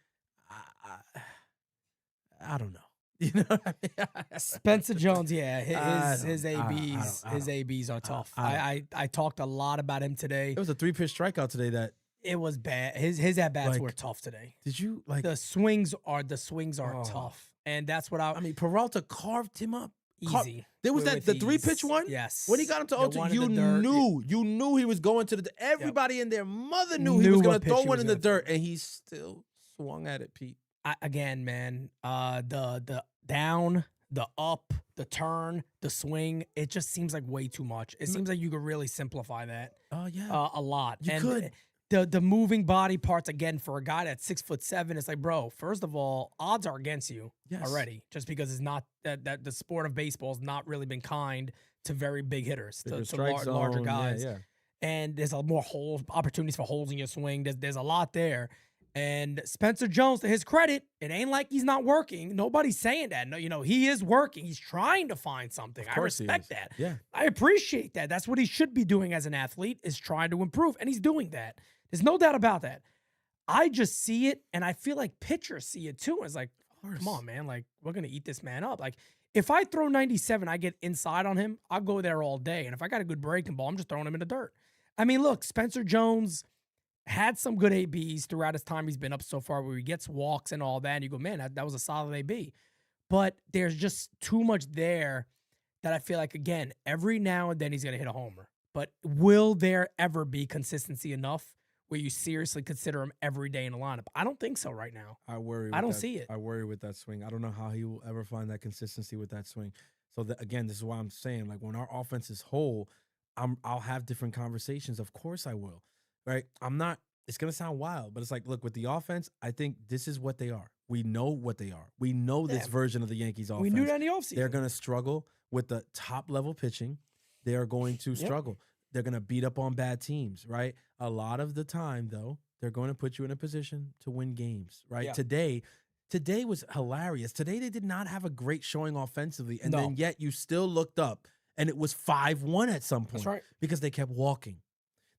I don't know. You know what I mean? Spencer Jones, his ABs are tough. I talked a lot about him today. It was a 3-pitch strikeout today that it was bad. His at bats were tough today. Did you like the swings are tough, and that's what I mean. Peralta carved him up easy. There was the 3-pitch one. Yes, when he got him to 0-2, you knew he was going to the. Everybody and their mother knew he was going to throw one in the dirt, and he still swung at it, Pete. Again, man, the down, the up, the turn, the swing, it just seems like way too much. It seems like you could really simplify that. Oh yeah, a lot. You could. The moving body parts, again, for a guy that's 6'7", it's like, bro, first of all, odds are against you already, just because it's not that the sport of baseball has not really been kind to very big hitters, to larger guys. Yeah. And there's a more opportunities for holes in your swing. There's a lot there. And Spencer Jones, to his credit, it ain't like he's not working. Nobody's saying that. No, he is working. He's trying to find something. I respect that. Yeah. I appreciate that. That's what he should be doing as an athlete, is trying to improve. And he's doing that. There's no doubt about that. I just see it, and I feel like pitchers see it too. It's like, come on, man. Like, we're going to eat this man up. Like, if I throw 97, I get inside on him, I'll go there all day. And if I got a good breaking ball, I'm just throwing him in the dirt. I mean, look, Spencer Jones had some good ABs throughout his time he's been up so far, where he gets walks and all that. And you go, man, that was a solid AB. but there's just too much there that I feel like, again, every now and then he's going to hit a homer. But will there ever be consistency enough where you seriously consider him every day in the lineup? I don't think so right now. I worry. I don't see it. I worry with that swing. I don't know how he will ever find that consistency with that swing. So again, this is why I'm saying, like, when our offense is whole, I'll have different conversations. Of course I will. Right? I'm not. It's gonna sound wild, but it's like, look, with the offense, I think this is what they are. We know what they are. We know this version of the Yankees offense. We knew that in the offseason. They're gonna struggle with the top level pitching. They are going to struggle. They're going to beat up on bad teams, right? A lot of the time, though, they're going to put you in a position to win games, right? Yeah. Today was hilarious. Today they did not have a great showing offensively, and then yet you still looked up, and it was 5-1 at some point. That's right. Because they kept walking.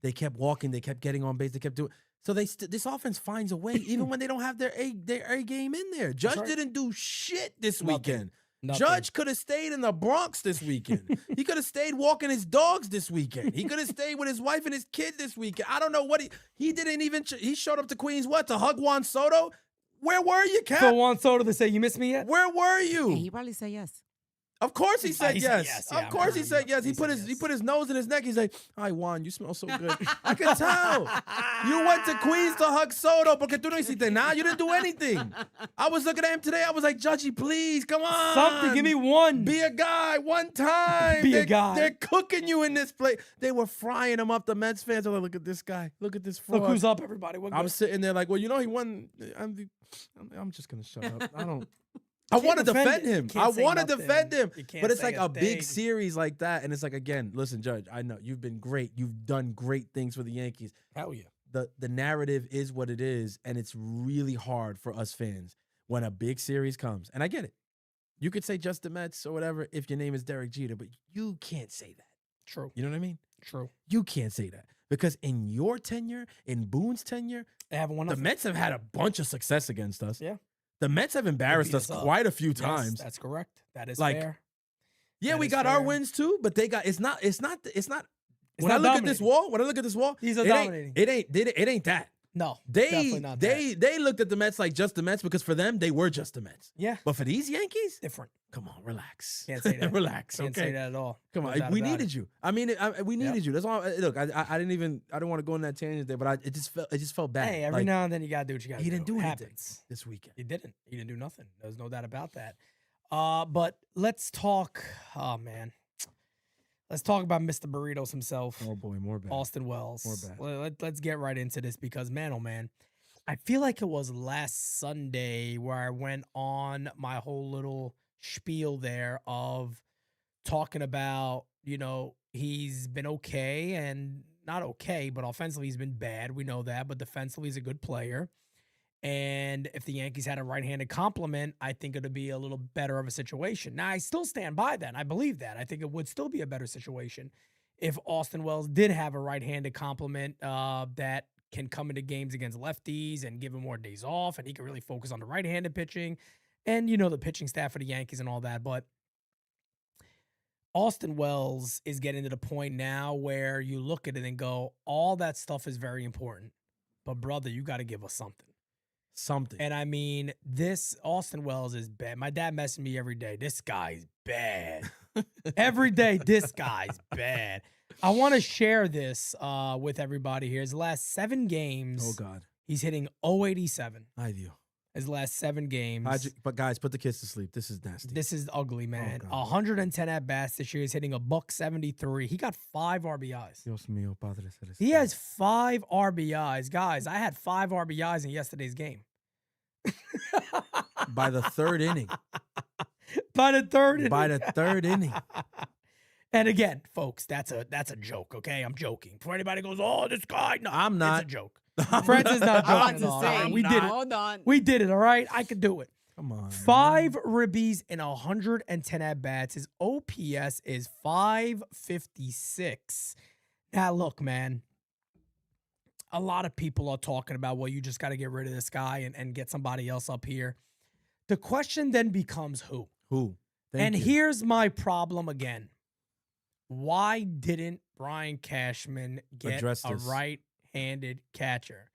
They kept walking. They kept getting on base. They kept doing. So this offense finds a way, even when they don't have their A game in there. Judge didn't do shit this weekend. Judge could have stayed in the Bronx this weekend. He could have stayed walking his dogs this weekend. He could have stayed with his wife and his kid this weekend. I don't know what he didn't even. He showed up to Queens to hug Juan Soto. Where were you, Cap? For Juan Soto to say, you miss me yet? Where were you? Yeah, he probably said yes. Of course he said yes. Yeah, of course he said yes. He put his nose in his neck. He's like, "Hi Juan, you smell so good." I can tell. You went to Queens to hug Soto, porque tú no hiciste nada. You didn't do anything. I was looking at him today. I was like, "Judgy, please, come on, Something. Give me one. Be a guy one time. Be a guy. They're cooking you in this place. They were frying him up. The Mets fans are like, "Look at this guy. Look at this fraud." Look who's up, everybody. I'm sitting there like, well, you know, he won. I'm just gonna shut up. I want to defend him. I want to defend him. But it's like a big series like that. And it's like, again, listen, Judge, I know you've been great. You've done great things for the Yankees. Hell yeah. The narrative is what it is. And it's really hard for us fans when a big series comes. And I get it. You could say just the Mets or whatever if your name is Derek Jeter, but you can't say that. True. You know what I mean? True. You can't say that. Because in your tenure, in Boone's tenure, they haven't won. The Mets have had a bunch of success against us. Yeah. The Mets have embarrassed us quite a few times. That's correct. That is like, fair. Yeah, we got our wins too, but they got it's not. When I look at this wall, These are dominating. It ain't that. No, definitely not they looked at the Mets like just the Mets because for them they were just the Mets. Yeah, but for these Yankees, different. Come on, relax. Can't say that. Relax. Can't say that at all. Come on, we needed you. I mean, we needed you. That's all. Look, I don't want to go on that tangent there, but it just felt bad. Hey, every now and then you gotta do what you gotta do. He didn't do anything happens this weekend. He didn't do nothing. There's no doubt about that. But let's talk. Oh man. Let's talk about Mr. Burritos himself. Oh boy, more bad. Austin Wells. More bad. Let's get right into this because man, oh man, I feel like it was last Sunday where I went on my whole little spiel there of talking about, you know, he's been okay and not okay, but offensively he's been bad. We know that, but defensively he's a good player. And if the Yankees had a right-handed complement, I think it would be a little better of a situation. Now, I still stand by that. I believe that. I think it would still be a better situation if Austin Wells did have a right-handed complement that can come into games against lefties and give him more days off, and he can really focus on the right-handed pitching and, you know, the pitching staff for the Yankees and all that. But Austin Wells is getting to the point now where you look at it and go, all that stuff is very important. But, brother, you got to give us something. And I mean, this Austin Wells is bad. My dad messaged me every day. This guy's bad. Every day, this guy's bad. I want to share this with everybody here. His last 7 games. Oh, God. He's hitting 087. I do. His last 7 games. But guys, put the kids to sleep. This is nasty. This is ugly, man. Oh, 110 at bats this year. He's hitting $173. He got 5 RBIs. Dios mío, Padre Celestial. He has 5 RBIs. Guys, I had 5 RBIs in yesterday's game. By the 3rd inning. By the 3rd inning. By the 3rd inning. And again, folks, that's a joke, okay? I'm joking. Before anybody goes, oh, this guy. No, I'm not. It's a joke. Francis not joking at all. Say, We did it. Hold on. We did it, all right? I could do it. Come on. 5 ribbies and 110 at-bats. His OPS is 556. Now, look, man. A lot of people are talking about, well, you just got to get rid of this guy and get somebody else up here. The question then becomes who? Who? Here's my problem again. Why didn't Brian Cashman get a right-handed catcher?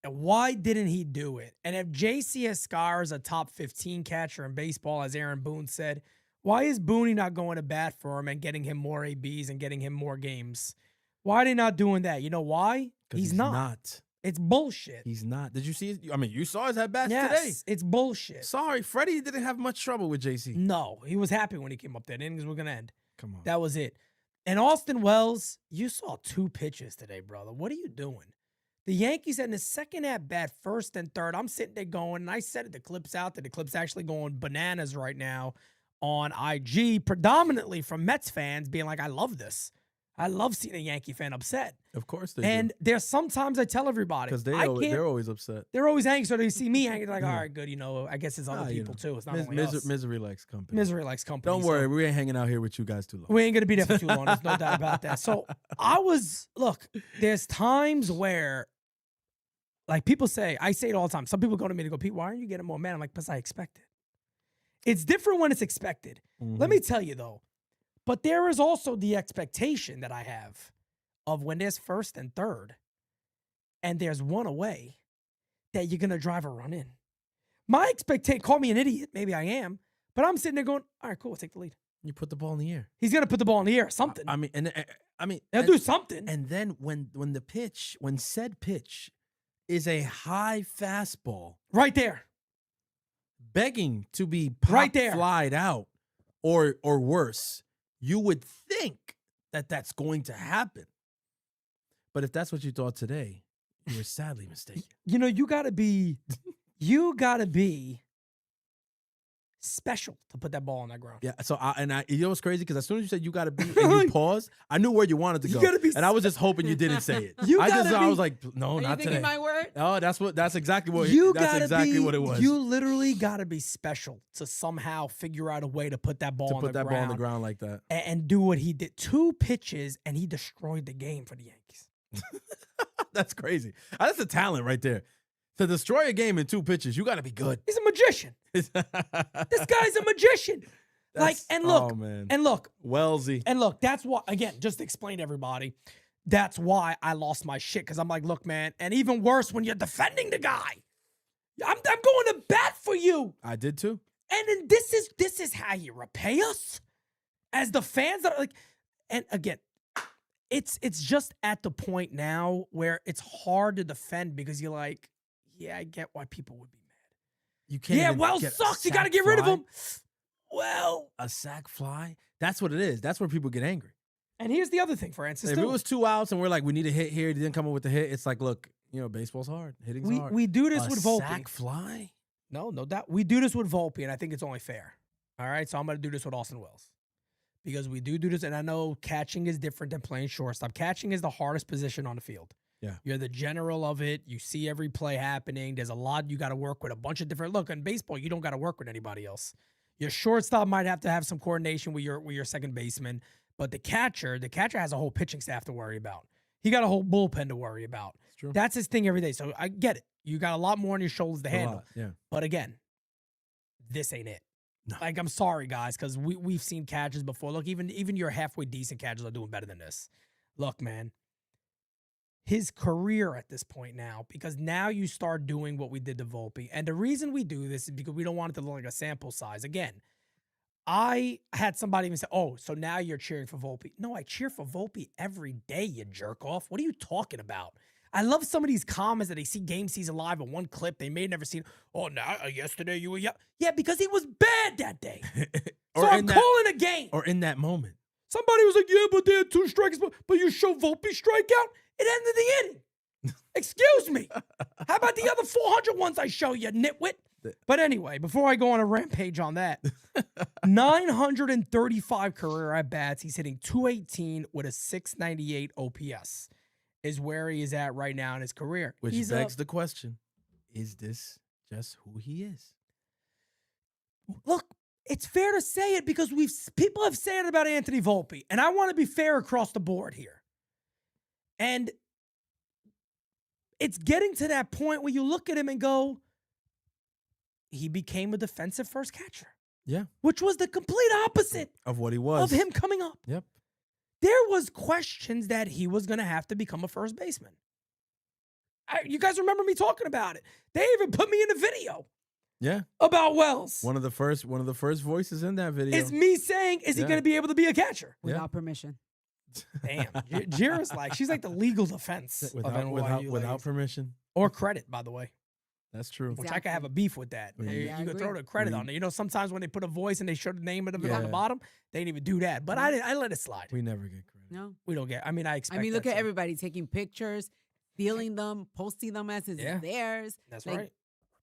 And why didn't he do it? And if JC Escar is a top 15 catcher in baseball, as Aaron Boone said, why is Booney not going to bat for him and getting him more ABs and getting him more games? Why are they not doing that? You know why? He's not. It's bullshit. He's not. Did you see? I mean, you saw his at-bats today. Yes, it's bullshit. Sorry, Freddie didn't have much trouble with JC. No, he was happy when he came up there. The innings were going to end. Come on. That was it. And Austin Wells, you saw 2 pitches today, brother. What are you doing? The Yankees had in the second at-bat, first and third. I'm sitting there going, and I said it, the clip's out there. The clip's actually going bananas right now on IG, predominantly from Mets fans being like, I love this. I love seeing a Yankee fan upset. Of course they And do. there's sometimes I tell everybody. Because they're always upset. They're always angry, so they see me angry. They're like, all right, good. I guess it's other people too. It's not only us. Misery likes company. Misery likes company. Don't worry, we ain't hanging out here with you guys too long. We ain't going to be there for too long. There's no doubt about that. So look, there's times where, like people say, I say it all the time. Some people go to me to go, Pete, why aren't you getting more mad? I'm like, because I expect it. It's different when it's expected. Let me tell you though, but there is also the expectation that I have of when there's first and third and there's one away that you're going to drive a run in. My expectation, call me an idiot, maybe I am, but I'm sitting there going, all right, cool, we'll take the lead. You put the ball in the air. He's going to put the ball in the air, something. I mean, He'll do something. And then when said pitch is a high fastball, Right there. begging to be Right there. flied out or worse, you would think that that's going to happen. But if that's what you thought today, you were sadly mistaken. You got to be special to put that ball on that ground. Yeah. So you know what's crazy? Because as soon as you said you got to be and you paused, I knew where you wanted to go. You gotta be and I was just hoping you didn't say it. I was like, no, Are you not thinking today. my word? Oh, that's exactly what what it was. You literally got to be special to somehow figure out a way to put that ball to on put the that ground ball on the ground like that. and do what he did. 2 pitches and he destroyed the game for the Yankees. That's crazy. That's a talent right there. To destroy a game in 2 pitches, you got to be good. He's a magician. This guy's a magician. And look, Wellsy. And look, that's why, again, just to explain to everybody, that's why I lost my shit. Because I'm like, look, man, and even worse when you're defending the guy. I'm going to bat for you. I did too. And then this is how you repay us as the fans that are like, and again, it's just at the point now where it's hard to defend because you're like, yeah, I get why people would be mad. You can't. Yeah, even Wells get a sucks. You got to sac get rid of fly. him. Well, A sack fly. That's what it is. That's where people get angry. and here's the other thing, Francis. If it was 2 outs and we're like, we need a hit here, he didn't come up with the hit. It's like, look, baseball's hard. Hitting's hard. we do this with Volpe. Sack fly. No doubt. We do this with Volpe, and I think it's only fair. All right, so I'm going to do this with Austin Wells. Because we do this, and I know catching is different than playing shortstop. Catching is the hardest position on the field. Yeah. You're the general of it. You see every play happening. There's a lot you got to work with, a bunch of different. Look, in baseball, you don't got to work with anybody else. Your shortstop might have to have some coordination with your second baseman, but the catcher has a whole pitching staff to worry about. He got a whole bullpen to worry about. That's true. That's his thing every day. So I get it. You got a lot more on your shoulders to handle. Yeah. But again, this ain't it. No. Like, I'm sorry, guys, because we've seen catches before. Look, even your halfway decent catches are doing better than this. Look, man, his career at this point now, because now you start doing what we did to Volpe. And the reason we do this is because we don't want it to look like a sample size. Again, I had somebody even say, oh, so now you're cheering for Volpe. No, I cheer for Volpe every day, you jerk off. What are you talking about? I love some of these comments that they see Game Season Live in one clip they may have never seen. Oh, now yesterday you were yeah, because he was bad that day. So I'm calling a game. Or in that moment. Somebody was like, yeah, but they had 2 strikes, but you show Volpe strikeout. It ended the inning. Excuse me. How about the other 400 ones I show you, nitwit? But anyway, before I go on a rampage on that, 935 career at-bats. He's hitting .218 with a 698 OPS. Is where he is at right now in his career. Which begs the question, is this just who he is? Look, it's fair to say it because people have said it about Anthony Volpe, and I want to be fair across the board here. And it's getting to that point where you look at him and go, he became a defensive first catcher. Yeah. Which was the complete opposite of what he was. Of him coming up. Yep. There was questions that he was going to have to become a first baseman. You guys remember me talking about it. They even put me in a video Yeah. about Wells. One of the first voices in that video. It's me saying, is he Yeah. going to be able to be a catcher? Without permission. Damn. Jira's like, she's like the legal defense of NYU without ladies. permission. Or credit, by the way. That's true. Which I could have a beef with that. Yeah. You Yeah, I could throw agree. the credit on it. You know, sometimes when they put a voice and they show the name of it on the Yeah. bottom, they didn't even do that. But I let it slide. We never get credit. No. We don't get. I mean, I expect. I mean, look that at too. everybody taking pictures, stealing them, posting them as it's Yeah. theirs. That's Like, right.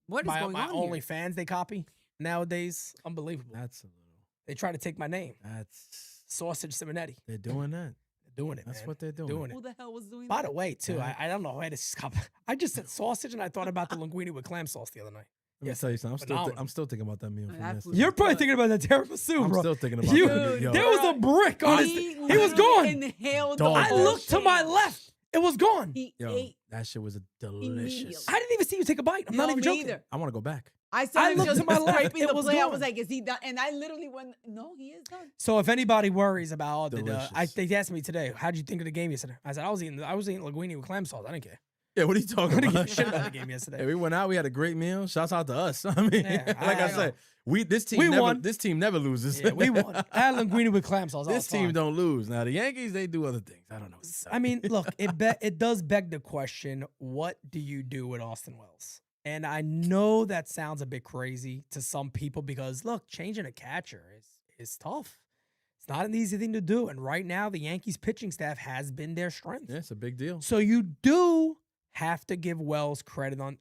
What is My going on only here? fans they copy nowadays. Unbelievable. That's a little. They try to take my name, That's Sausage Simonetti. they're doing that. They're doing it. That's man. what they're doing. Doing Who it. the hell was doing By that? the way, too, Yeah. I don't know where this is coming. I just said sausage and I thought about the linguine with clam sauce the other night. Let me Yes, tell you something. phenomenal. I'm still thinking about that meal. Oh, From that yesterday. food You're probably good. thinking about that tiramisu, I'm bro. still thinking about You- that. Yo, there was a brick on his. He He was literally gone. Inhaled Dog. the I whole looked to my shit. left. It was gone. He yo, ate. that shit was Immediately. delicious. I didn't even see you take a bite. I'm not No, even me joking. either. I want to go back. I saw I him looked just to my left. scraping It the was plate. I gone. was like, is he done? And I literally went, no, he is done. So if anybody worries about Delicious. they asked me today, how'd you think of the game yesterday? I said I was eating linguine with clam sauce. I didn't care. Yeah, what are you I talking didn't give about? a shit about the game yesterday. Hey, we went out. We had a great meal. Shouts out to us. I mean, Yeah, like I I said, this team We never won. this team never loses. Yeah, we won. I had linguine with clam sauce. I This was team fine. don't lose. Now the Yankees, they do other things. I don't know. I mean, look, it does beg the question: what do you do with Austin Wells? And I know that sounds a bit crazy to some people because look, changing a catcher is tough. It's not an easy thing to do, and right now the Yankees pitching staff has been their strength. Yeah, it's a big deal. So you do have to give Wells credit on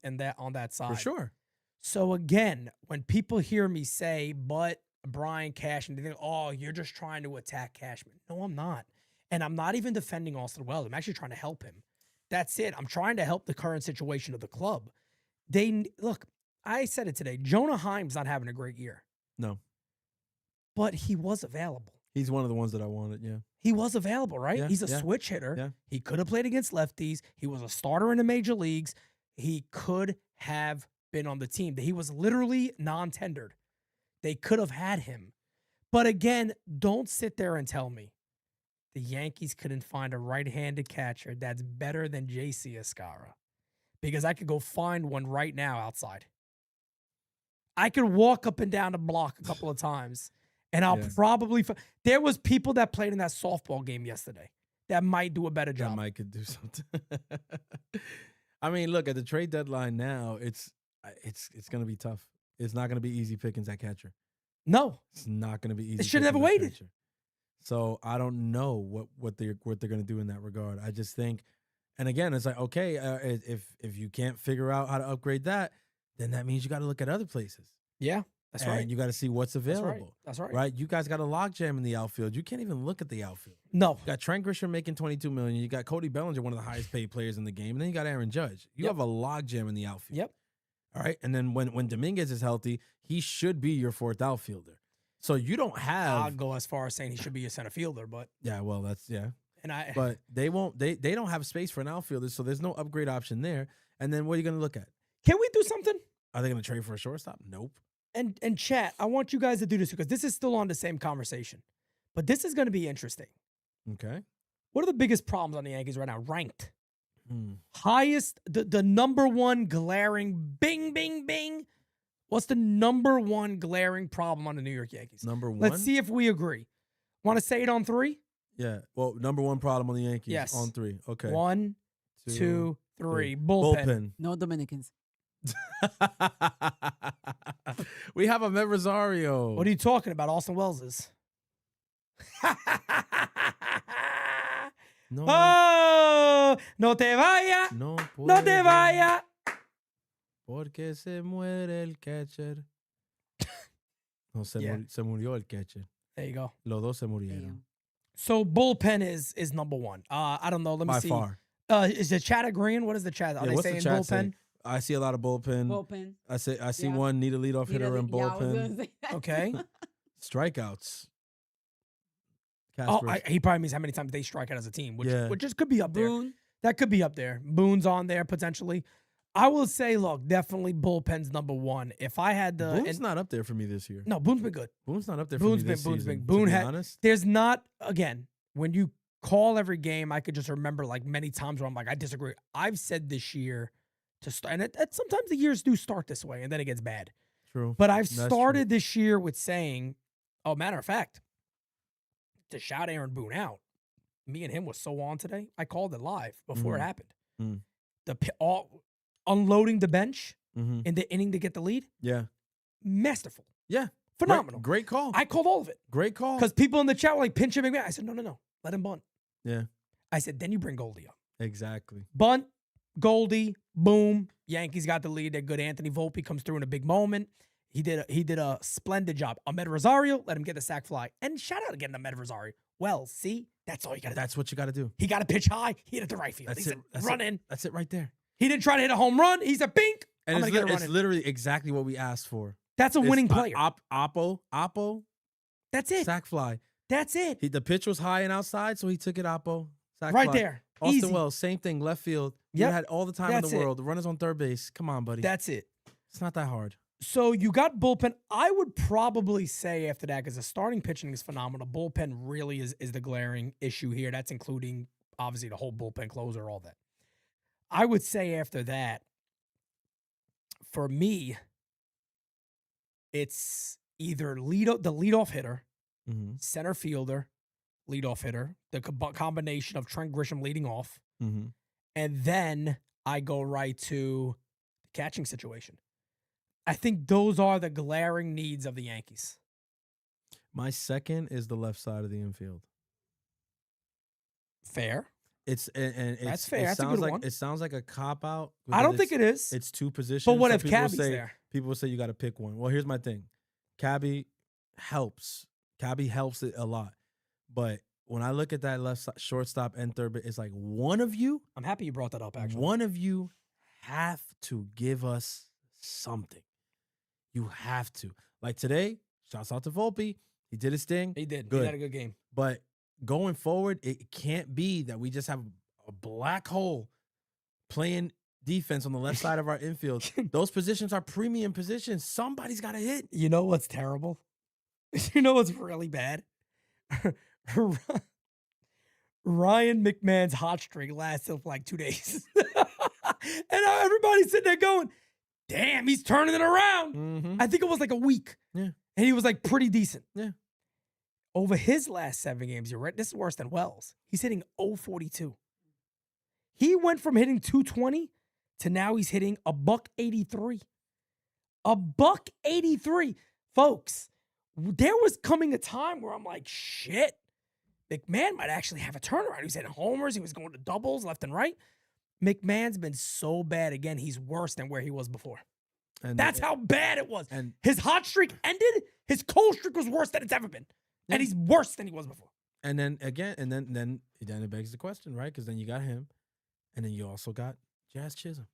that side. For sure. So again, when people hear me say, but Brian Cashman, they think, oh, you're just trying to attack Cashman. No, I'm not. And I'm not even defending Austin Wells. I'm actually trying to help him. That's it. I'm trying to help the current situation of the club. Look, I said it today. Jonah Heim's not having a great year. No. But he was available. He's one of the ones that I wanted, yeah. He was available, right? Yeah, He's a yeah, switch hitter. yeah. He could have played against lefties. He was a starter in the major leagues. He could have been on the team. He was literally non-tendered. They could have had him. But again, don't sit there and tell me the Yankees couldn't find a right-handed catcher that's better than J.C. Escara. Because I could go find one right now outside. I could walk up and down the block a couple of times, and I'll Yeah. probably there was people that played in that softball game yesterday that might do a better That job. Mike could do something. I mean, look, at the trade deadline now, it's going to be tough. It's not going to be easy pickings at catcher. No, It's not going to be easy. should have pickings at waited. catcher. So I don't know what they're going to do in that regard. I just think, and again, it's like, okay, if you can't figure out how to upgrade that, then that means you got to look at other places. yeah, that's and right. you got to see what's That's available. right. That's right. Right? You guys got a logjam in the outfield. You can't even look at the outfield. No, You got Trent Grisham making $22 million. You got Cody Bellinger, one of the highest paid players in the game, and then you got Aaron Judge. You Yep. have a logjam in the outfield. Yep. All right. And then when Dominguez is healthy, he should be your fourth outfielder. So you don't I'll have. go as far as saying he should be a center fielder, but Yeah. Well, that's yeah. I But they won't. They don't have space for an outfielder, so there's no upgrade option there. And then what are you going to look at? can we do something? Are they going to trade for a shortstop? Nope. And chat, I want you guys to do this because this is still on the same conversation, but this is going to be interesting. Okay. What are the biggest problems on the Yankees right now? Ranked. Hmm. Highest, the number one glaring, bing, bing, bing. What's the number one glaring problem on the New York Yankees? Number one. Let's see if we agree. Want to say it on three? Yeah. Well, number one problem on the Yankees. Yes. On three. Okay. 1, 2, 3. Bullpen. No Dominicans. We have a Met Rosario. What are you talking about? Austin Wells is. No. Oh, no te vaya, No. no te puede, vaya. Porque se muere el catcher. No, Yeah. se murió el catcher. There you go. Los dos se murieron. Damn. So bullpen is number one. I don't know. Let me By see. far. Is the chat agreeing? What is the chat? Are Yeah, they what's the saying chat bullpen? say? I see a lot of bullpen. Bullpen. I see Yeah. one need a leadoff You know, hitter in yeah, I was gonna bullpen. say that. Okay. Strikeouts. Oh, Casper's- he probably means how many times they strike out as a team, which Yeah. which just could be up there. Boone. That could be up there. Boone's on there potentially. I will say, look, definitely bullpen's number one. If I had the Boone's not up there for me this year. no, Boone's been good. Boone's not up there Boone's for me been this Boone's season. been to Boone be had. honest. There's not again when you call every game. I could just remember like many times where I'm like, I disagree. I've said this year to start. And sometimes the years do start this way, and then it gets bad. True. But I've That's started this year with saying, oh, matter of fact, to shout Aaron Boone out, me and him was so on today. I called it live before it happened. Mm. Unloading the bench Mm-hmm. in the inning to get the lead, Yeah. masterful. Yeah. Phenomenal. Great call. I called all of it. Great call. Because people in the chat were like, pinch him McMahon. I said, no. Let him bunt. Yeah. I said, then you bring Goldie up. Exactly. Bunt, Goldie, boom. Yankees got the lead. They're good. Anthony Volpe comes through in a big moment. He did a splendid job. Ahmed Rosario, let him get the sac fly. And shout out again to Ahmed Rosario. Well, see, that's all you got to do. That's what you got to do. He got to pitch high. He hit it to right field. That's He it. said, run in. That's it right there. He didn't try to hit a home run. He said, bink. And I'm going to get a run it's in. literally exactly what we asked for. That's a winning player. Oppo. That's it. Sac fly. That's it. The pitch was high and outside, so he took it Oppo. Sac Right fly. there. Austin Easy. Wells, same thing, left field. You Yep. had all the time That's in the it. world. The runner's on third base. Come on, buddy. That's it. It's not that hard. So you got bullpen. I would probably say after that, because the starting pitching is phenomenal. Bullpen really is the glaring issue here. That's including, obviously, the whole bullpen closer, all that. I would say after that, for me, it's either the leadoff hitter, Mm-hmm. center fielder, leadoff hitter, the combination of Trent Grisham leading off, Mm-hmm. and then I go right to the catching situation. I think those are the glaring needs of the Yankees. My second is the left side of the infield. Fair. It's That's fair. It That's a sounds good like one. it sounds like a cop out. I don't think it is. It's two positions. But what So if people will Cabby's say, there? People will say you got to pick one. Well, here's my thing. Cabby helps. Cabby helps it a lot. But when I look at that left side, shortstop and third, it's like one of you. I'm happy you brought that up, actually. One of you have to give us something. You have to. Like today, shouts out to Volpe. He did his thing. He did. Good. He had a good game. But going forward, it can't be that we just have a black hole playing defense on the left side of our infield. Those positions are premium positions. Somebody's got to hit. You know what's terrible? You know what's really bad? Ryan McMahon's hot streak lasted for like 2 days. And everybody's sitting there going, damn, he's turning it around. Mm-hmm. I think it was like a week. Yeah. And he was like pretty decent. Yeah. Over his last 7 games, you're right. This is worse than Wells. He's hitting 0.42. He went from hitting 220 to now he's hitting $1.83. $1.83. Folks, there was coming a time where I'm like, shit, McMahon might actually have a turnaround. He was hitting homers. He was going to doubles left and right. McMahon's been so bad again. He's worse than where he was before. And That's how bad it was. And His hot streak ended. His cold streak was worse than it's ever been. And he's worse than he was before. and then again, and then it begs the question, right? Because then you got him, and then you also got Jazz Chisholm.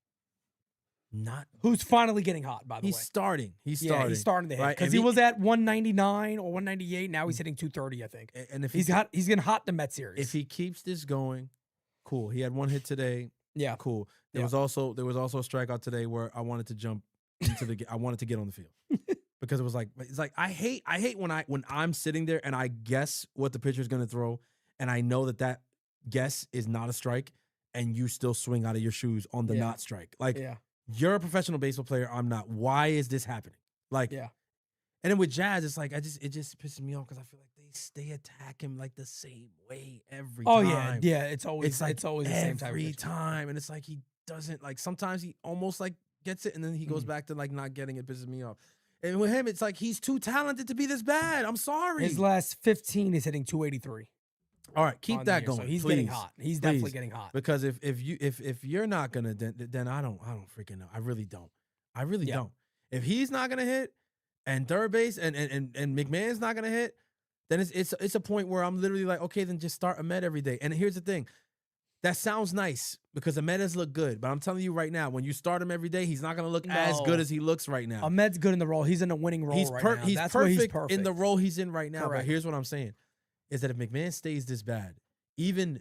Not Who's finally getting hot, by the he's way. starting. He's Yeah, starting. he's starting to hit. right? Because And he was at 199 or 198. Now he's hitting 230, I think. And if He's getting hot in the Met series. if he keeps this going, cool. He had one hit today. yeah. Cool. There Yeah. was also a strikeout today where I wanted to jump into the. I wanted to get on the field because it was like I hate when I'm sitting there and I guess what the pitcher's gonna throw and I know that guess is not a strike and you still swing out of your shoes on the Yeah. not strike. Like Yeah. you're a professional baseball player. I'm not. Why is this happening? Like Yeah. And then with Jazz, it's like it just pisses me off because I feel like they attack him like the same way every Oh, time. yeah. Yeah. It's always It's like the same type of every pitch. time, and it's like he doesn't like. Sometimes he almost like gets it, and then he goes back to like not getting it. Pisses me off. And with him, it's like he's too talented to be this bad. I'm sorry. His last 15 is hitting 283. All right, keep on the that year. going. So he's please. getting hot. He's definitely Please. getting hot. Because if you're not gonna, then I don't freaking know. I really don't. I really Yeah. don't. If he's not gonna hit, and third base and McMahon's not gonna hit, then it's a point where I'm literally like, okay, then just start Ahmed every day. And here's the thing, that sounds nice because Ahmed has looked good, but I'm telling you right now, when you start him every day, he's not gonna look as No. good as he looks right now. Ahmed's good in the role. He's in a winning role He's right now. He's That's where perfect, he's perfect in the role he's in right now. Correct. But here's what I'm saying: is that if McMahon stays this bad, even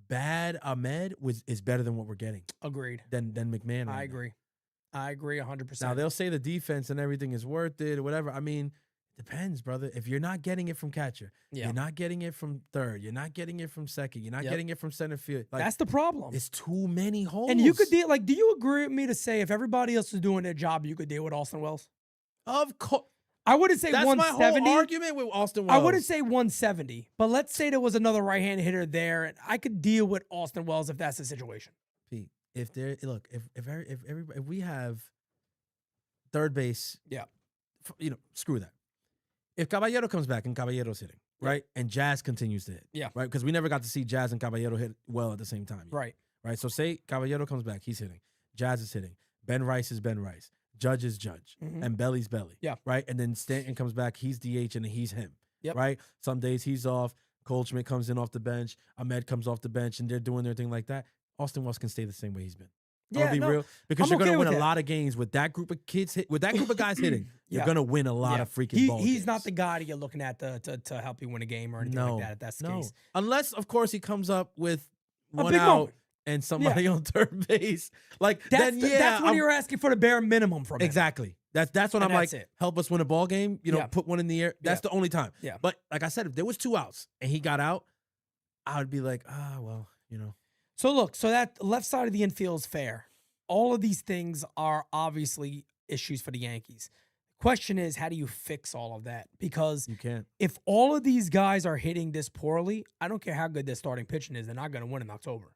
bad Ahmed is better than what we're getting Agreed. than McMahon. Right I now. agree 100%. Now they'll say the defense and everything is worth it or whatever. I mean, at Depends, brother. If you're not getting it from catcher, Yeah. you're not getting it from third, you're not getting it from second, you're not getting it from center field. Like, That's the problem. it's too many holes. And you could deal, like, do you agree with me to say if everybody else is doing their job, you could deal with Austin Wells? Of course. I wouldn't say That's my 170. whole argument with Austin Wells. I wouldn't say 170, but let's say there was another right-handed hitter there, and I could deal with Austin Wells if that's the situation. Pete, if we have third base, screw that. If Caballero comes back and Caballero's hitting, right, and Jazz continues to hit, right, because we never got to see Jazz and Caballero hit well at the same time, right? So say Caballero comes back, he's hitting, Jazz is hitting, Ben Rice is Ben Rice, Judge is Judge, and Belly's Belly, right, and then Stanton comes back, he's DH and he's him, right. Some days he's off, Goldschmidt comes in off the bench, Ahmed comes off the bench, and they're doing their thing like that. Austin Wells can stay the same way he's been. I'm gonna be real, because you're gonna win a lot of games with that group of kids with that group of guys hitting. You're gonna win a lot of freaking ball He's games. not the guy that you're looking at to help you win a game or anything like that. If that's the case, unless of course he comes up with one big out moment. and somebody on third base. Like that's then when you're asking for the bare minimum from him. Exactly. That's when I'm like, help us win a ball game. Put one in the air. That's the only time. Yeah. But like I said, if there was 2 outs and he got out, I would be like, So look, so that left side of the infield is fair. All of these things are obviously issues for the Yankees. Question is, how do you fix all of that? Because you can't. If all of these guys are hitting this poorly, I don't care how good their starting pitching is, they're not going to win in October.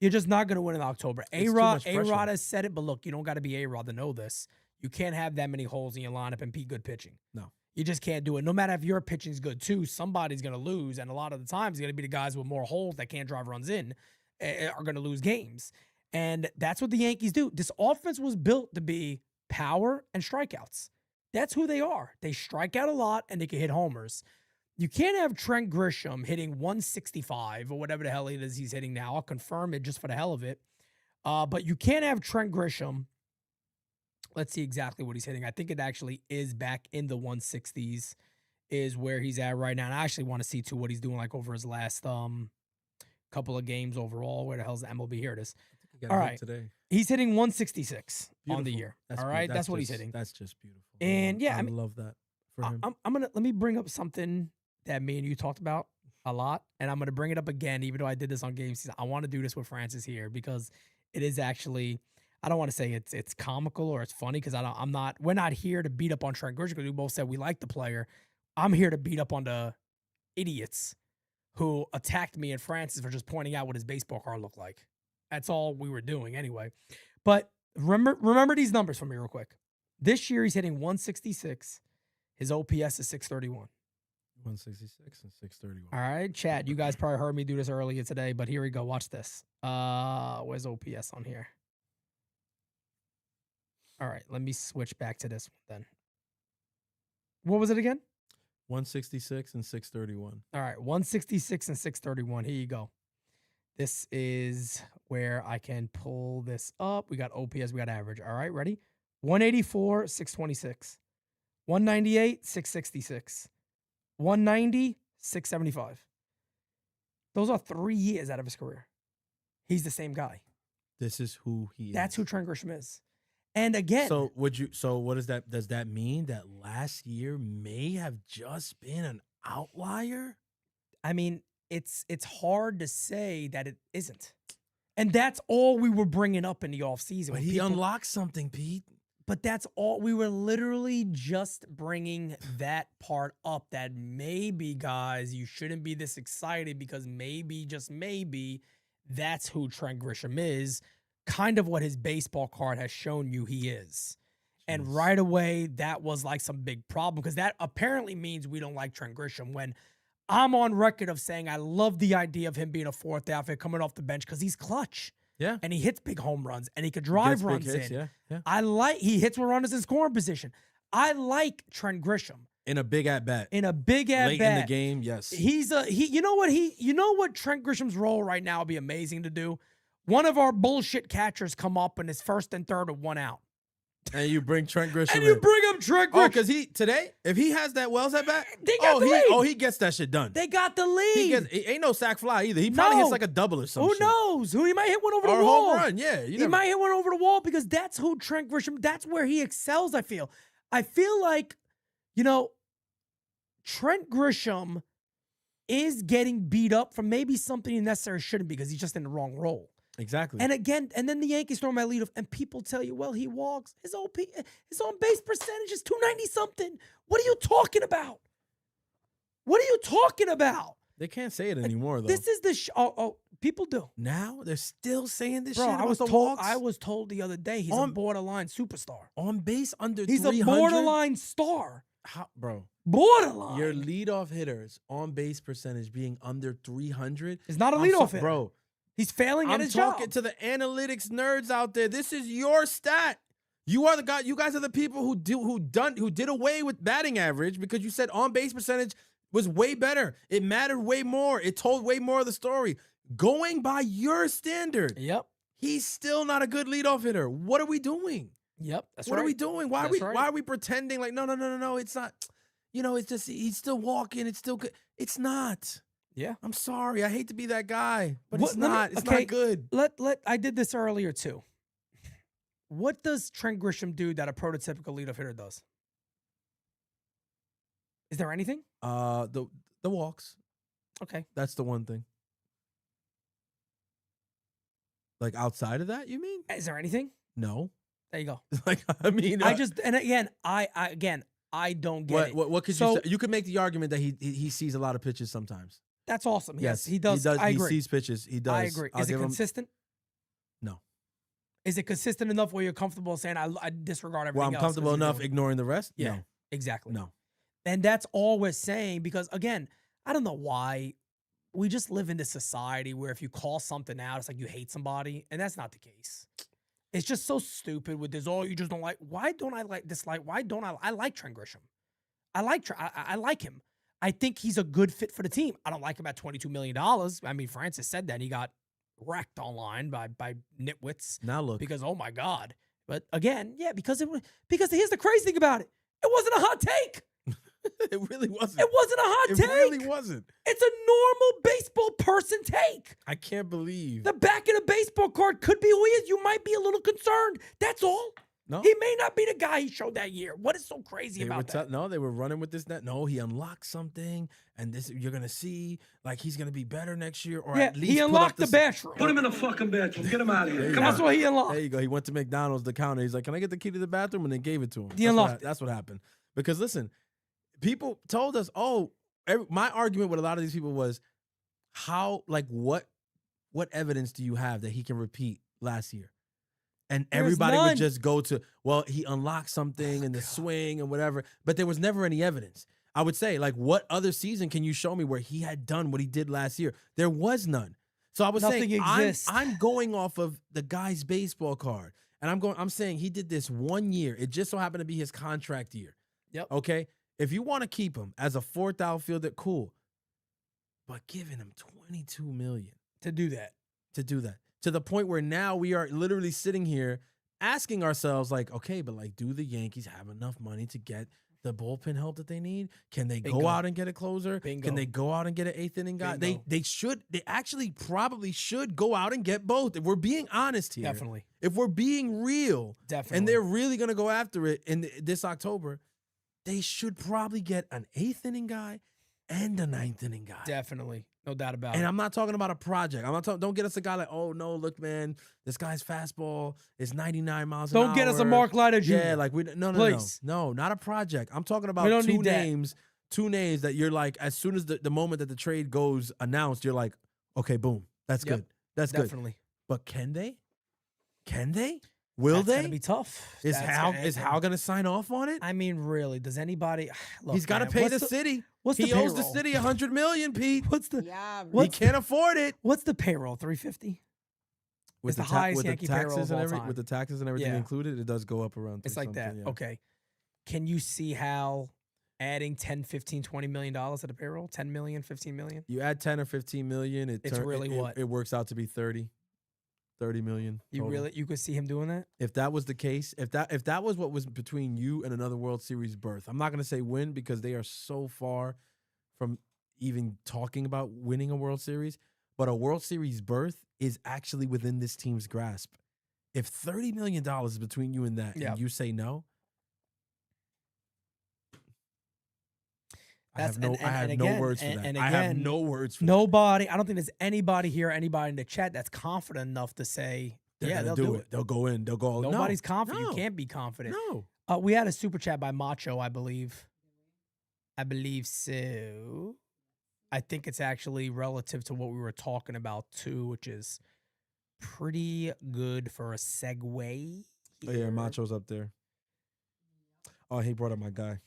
You're just not going to win in October. A-Rod has said it, but look, you don't got to be A-Rod to know this. You can't have that many holes in your lineup and be good pitching. No. You just can't do it. No matter if your pitching's good too, somebody's going to lose, and a lot of the times it's going to be the guys with more holes that can't drive runs in are going to lose games. And that's what the Yankees do. This offense was built to be power and strikeouts. That's who they are. They strike out a lot and they can hit homers. You can't have Trent Grisham hitting 165 or whatever the hell it is he's hitting now. I'll confirm it just for the hell of it. But you can't have Trent Grisham. Let's see exactly what he's hitting. I think it actually is back in the 160s is where he's at right now. And I actually want to see, too, what he's doing like over his last couple of games overall. Where the hell's the MLB? Here it is. All right. Today. He's hitting 166 Beautiful. on the year. That's all right. That's what just, he's hitting. That's just beautiful. And yeah, I love that for him. Let me bring up something that me and you talked about a lot. And I'm going to bring it up again, even though I did this on game season. I want to do this with Francis here because it is actually, I don't want to say it's comical or it's funny because we're not here to beat up on Trent Grisham because we both said we like the player. I'm here to beat up on the idiots who attacked me and Francis for just pointing out what his baseball card looked like. That's all we were doing anyway. But remember these numbers for me real quick. This year he's hitting 166. His OPS is 631. 166 and 631. All right, Chad, you guys probably heard me do this earlier today, but here we go. Watch this. Where's OPS on here? All right, let me switch back to this one then. What was it again? 166 and 631. All right, 166 and 631. Here you go. This is where I can pull this up. We got OPS, we got average. All right, ready? 184, 626. 198, 666. 190, 675. Those are 3 years out of his career. He's the same guy. This is who he is. That's who Trent Grisham is. And again, so what does that mean that last year may have just been an outlier? I mean, it's hard to say that it isn't. And that's all we were bringing up in the offseason. But he unlocked something, Pete. But that's all. We were literally just bringing that part up that maybe, guys, you shouldn't be this excited because maybe, just maybe, that's who Trent Grisham is. Kind of what his baseball card has shown you he is. And right away, that was like some big problem because that apparently means we don't like Trent Grisham when I'm on record of saying I love the idea of him being a fourth outfit coming off the bench because he's clutch. Yeah. And he hits big home runs and he could drive runs hits, in. Yeah. He hits with runners in scoring position. I like Trent Grisham. In a big at bat. In a big at bat. Late in the game, yes. You know what Trent Grisham's role right now would be amazing to do? One of our bullshit catchers come up and his first and third of 1 out. And you bring Trent Grisham and you bring up Trent Grisham. Oh, because today, if he has that Wells at bat, they got the lead. He gets that shit done. They got the lead. He ain't no sack fly either. He probably hits like a double or something. Who knows? He might hit one over the or wall. Home run, yeah. He might hit one over the wall because that's who Trent Grisham, that's where he excels, I feel. I feel like, Trent Grisham is getting beat up for maybe something he necessarily shouldn't be because he's just in the wrong role. Exactly. And again, and then the Yankees throw him at leadoff, and people tell you, well, he walks. His on base percentage is 290 something. What are you talking about? What are you talking about? They can't say it anymore, though. This is the people do. Now they're still saying this Bro, shit. I was about the told. walks? I was told the other day he's a borderline superstar. On base under He's 300? a borderline star. How, bro? Borderline. Your leadoff hitters on base percentage being under 300 is not a leadoff hitter, bro. He's failing at his job. I'm talking to the analytics nerds out there. This is your stat. You are the guy. You guys are the people who did away with batting average because you said on base percentage was way better. It mattered way more. It told way more of the story. Going by your standard, yep, he's still not a good leadoff hitter. What are we doing? Yep, that's what right. are we doing? Why are we pretending like no? It's not. It's just he's still walking. It's still good. It's not. Yeah, I'm sorry. I hate to be that guy, but it's not. It's not good. I did this earlier too. What does Trent Grisham do that a prototypical leadoff hitter does? Is there anything? The walks. Okay, that's the one thing. Like outside of that, you mean? Is there anything? No. There you go. Like I mean, I don't get it. What could you say? You could make the argument that he sees a lot of pitches sometimes. That's awesome. Yes, he does. I agree. He sees pitches. He does. I agree. Is it consistent? No. Is it consistent enough where you're comfortable saying I disregard everything else? Well, I'm comfortable enough ignoring the rest? Yeah, no. Exactly. No. And that's all we're saying because, again, I don't know why we just live in this society where if you call something out, it's like you hate somebody, and that's not the case. It's just so stupid with this, you just don't like. Why don't I like dislike? Why don't I like Trent Grisham? I like him. I think he's a good fit for the team. I don't like him at $22 million. I mean, Francis said that. He got wrecked online by nitwits. Now look. Because, oh my God. But again, yeah, because here's the crazy thing about it. It wasn't a hot take. It really wasn't. It wasn't a hot take. It really wasn't. It's a normal baseball person take. I can't believe. The back of the baseball card could be who he is. You might be a little concerned. That's all. No. He may not be the guy he showed that year. What is so crazy about that? No, they were running with this. No, he unlocked something, and this you're gonna see. Like he's gonna be better next year, or at least he unlocked the bathroom. Put him in the fucking bathroom. Get him out of here. That's what he unlocked. There you go. He went to McDonald's, the counter. He's like, "Can I get the key to the bathroom?" And they gave it to him. He unlocked. That's what happened. Because listen, people told us, my argument with a lot of these people was, what evidence do you have that he can repeat last year? And everybody would just go to, well, he unlocked something in the swing and whatever, but there was never any evidence. I would say, what other season can you show me where he had done what he did last year? There was none. So I was saying, I'm going off of the guy's baseball card, and I'm saying he did this 1 year. It just so happened to be his contract year. Yep. Okay. If you want to keep him as a fourth outfielder, cool. But giving him $22 million to do that. To the point where now we are literally sitting here asking ourselves, okay, but do the Yankees have enough money to get the bullpen help that they need? Can they go out and get a closer? Bingo. Can they go out and get an eighth inning guy? They actually probably should go out and get both. If we're being honest here. Definitely. If we're being real. Definitely. And they're really going to go after it in this October, they should probably get an eighth inning guy and a ninth inning guy. Definitely. No doubt about it. And I'm not talking about a project. I'm not talking. Don't get us a guy like, oh no, look, man, this guy's fastball is 99 miles an hour. Don't get us a Mark Leiter Jr. Yeah, no, not a project. I'm talking about two names that you're like, as soon as the moment that the trade goes announced, you're like, okay, boom, that's good. That's definitely. Good. But can they? Can they? Will they? It's gonna be tough. Is Hal gonna sign off on it? I mean, really? Does anybody? Look, he's got to pay the city. He owes the city $100 million, Pete. He can't afford it. What's the payroll? $350. With the highest Yankee payroll of all time. With the taxes and everything included, it does go up around. It's like that. Yeah. Okay. Can you see Hal adding 10, 15, $20 million to the payroll? 10 million, 15 million? You add 10 or 15 million, it works out to be 30 million. You could see him doing that? If that was the case, if that was what was between you and another World Series berth, I'm not going to say win because they are so far from even talking about winning a World Series, but a World Series berth is actually within this team's grasp. If $30 million is between you and that, and you say no, I have That's- no, I have again, no words for and- that. and I have again, no words for Nobody, I don't think there's anybody here, anybody in the chat that's confident enough to say, that. yeah, They'll they'll do it. They'll go in. They'll go. Nobody's no, confident. No, You can't be confident. No. We had a super chat by Macho, I believe. I believe so. I think it's actually relative to what we were talking about too, which is pretty good for a segue. Oh, yeah, here. Macho's up there. Oh, he brought up my guy.